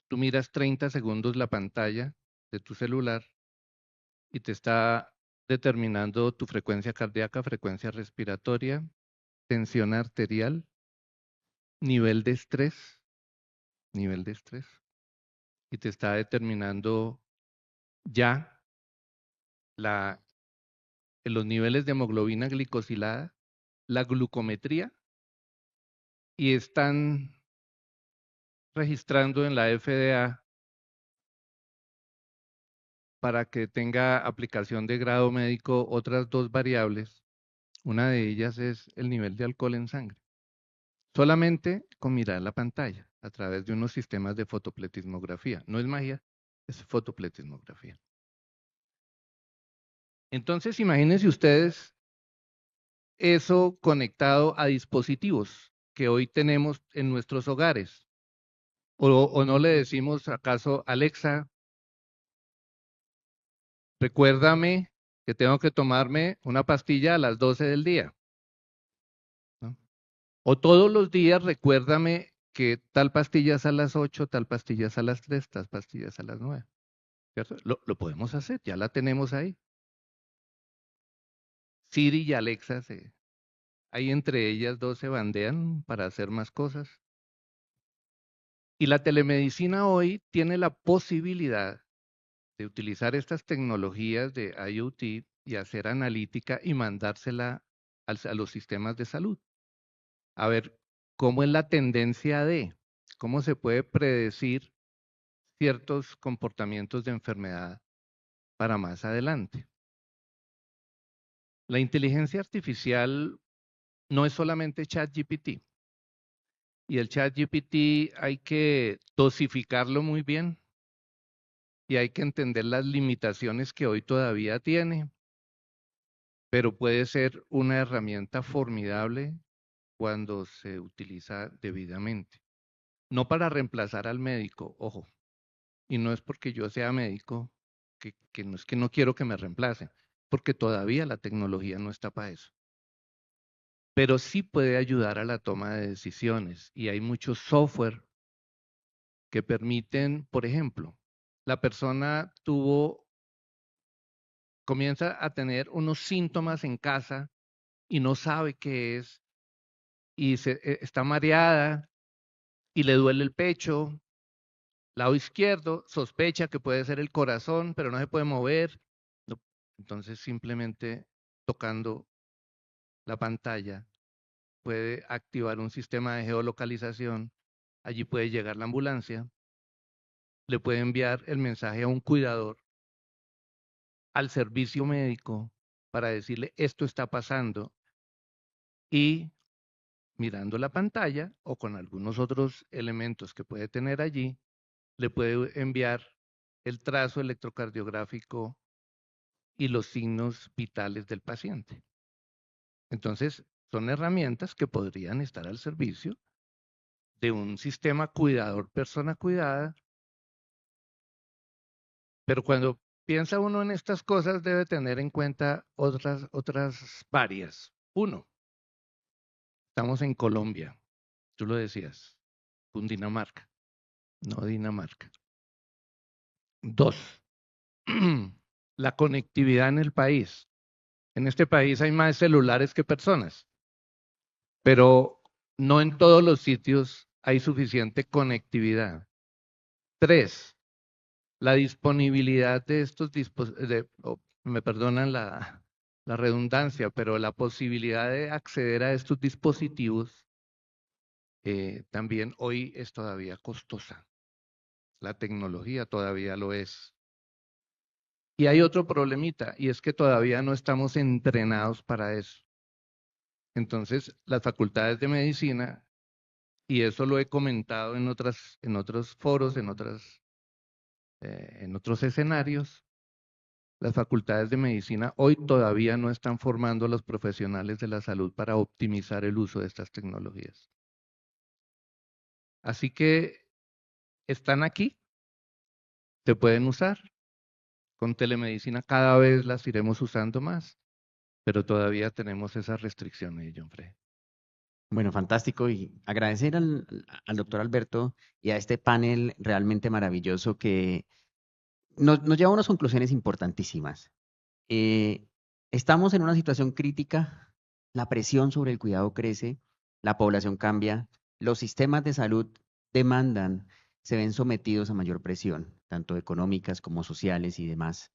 Tú miras 30 segundos la pantalla de tu celular y te está determinando tu frecuencia cardíaca, frecuencia respiratoria, tensión arterial, nivel de estrés, y te está determinando ya los niveles de hemoglobina glicosilada, la glucometría, y están registrando en la FDA para que tenga aplicación de grado médico otras dos variables. Una de ellas es el nivel de alcohol en sangre. Solamente con mirar la pantalla. a través de unos sistemas de fotopletismografía. No es magia, es fotopletismografía. Entonces, imagínense ustedes eso conectado a dispositivos que hoy tenemos en nuestros hogares. O no le decimos acaso, Alexa, recuérdame que tengo que tomarme una pastilla a las 12 del día, ¿no? O todos los días recuérdame que tal pastilla es a las 8, tal pastilla es a las 3, tal pastilla es a las 9. ¿Cierto? Lo podemos hacer, ya la tenemos ahí. Siri y Alexa, ahí entre ellas dos se bandean para hacer más cosas. Y la telemedicina hoy tiene la posibilidad de utilizar estas tecnologías de IoT y hacer analítica y mandársela a los sistemas de salud. A ver cómo es la tendencia cómo se puede predecir ciertos comportamientos de enfermedad para más adelante. La inteligencia artificial no es solamente ChatGPT. Y el ChatGPT hay que dosificarlo muy bien y hay que entender las limitaciones que hoy todavía tiene, pero puede ser una herramienta formidable cuando se utiliza debidamente. No para reemplazar al médico, ojo, y no es porque yo sea médico, que no es que no quiero que me reemplacen, porque todavía la tecnología no está para eso. Pero sí puede ayudar a la toma de decisiones y hay mucho software que permiten, por ejemplo, la persona comienza a tener unos síntomas en casa y no sabe qué es, y está mareada y le duele el pecho, lado izquierdo, sospecha que puede ser el corazón, pero no se puede mover. Entonces simplemente tocando la pantalla puede activar un sistema de geolocalización, allí puede llegar la ambulancia, le puede enviar el mensaje a un cuidador, al servicio médico, para decirle esto está pasando y mirando la pantalla o con algunos otros elementos que puede tener allí, le puede enviar el trazo electrocardiográfico y los signos vitales del paciente. Entonces, son herramientas que podrían estar al servicio de un sistema cuidador, persona cuidada, pero cuando piensa uno en estas cosas debe tener en cuenta otras varias. Uno, estamos en Colombia, tú lo decías, Cundinamarca, no Dinamarca. Dos, la conectividad en el país. En este país hay más celulares que personas, pero no en todos los sitios hay suficiente conectividad. Tres, la disponibilidad de estos dispositivos, me perdonan la redundancia, pero la posibilidad de acceder a estos dispositivos también hoy es todavía costosa. La tecnología todavía lo es. Y hay otro problemita, y es que todavía no estamos entrenados para eso. Entonces, las facultades de medicina, y eso lo he comentado en otros foros, en otros escenarios, las facultades de medicina hoy todavía no están formando a los profesionales de la salud para optimizar el uso de estas tecnologías. Así que están aquí, se pueden usar. Con telemedicina cada vez las iremos usando más, pero todavía tenemos esas restricciones, John Frey. Bueno, fantástico y agradecer al doctor Alberto y a este panel realmente maravilloso que nos lleva a unas conclusiones importantísimas. Estamos en una situación crítica, la presión sobre el cuidado crece, la población cambia, los sistemas de salud demandan, se ven sometidos a mayor presión, tanto económicas como sociales y demás.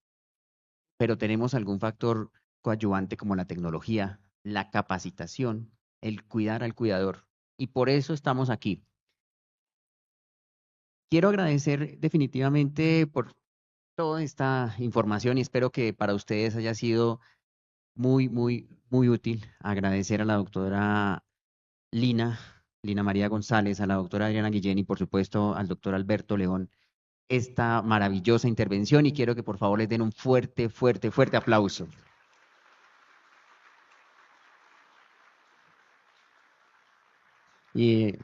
Pero tenemos algún factor coadyuvante como la tecnología, la capacitación, el cuidar al cuidador. Y por eso estamos aquí. Quiero agradecer definitivamente por toda esta información y espero que para ustedes haya sido muy útil. Agradecer a la doctora Lina Lina María González, a la doctora Adriana Guillén y por supuesto al doctor Alberto León esta maravillosa intervención y quiero que por favor les den un fuerte, fuerte, fuerte aplauso. Y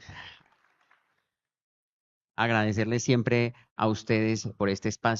agradecerles siempre a ustedes por este espacio.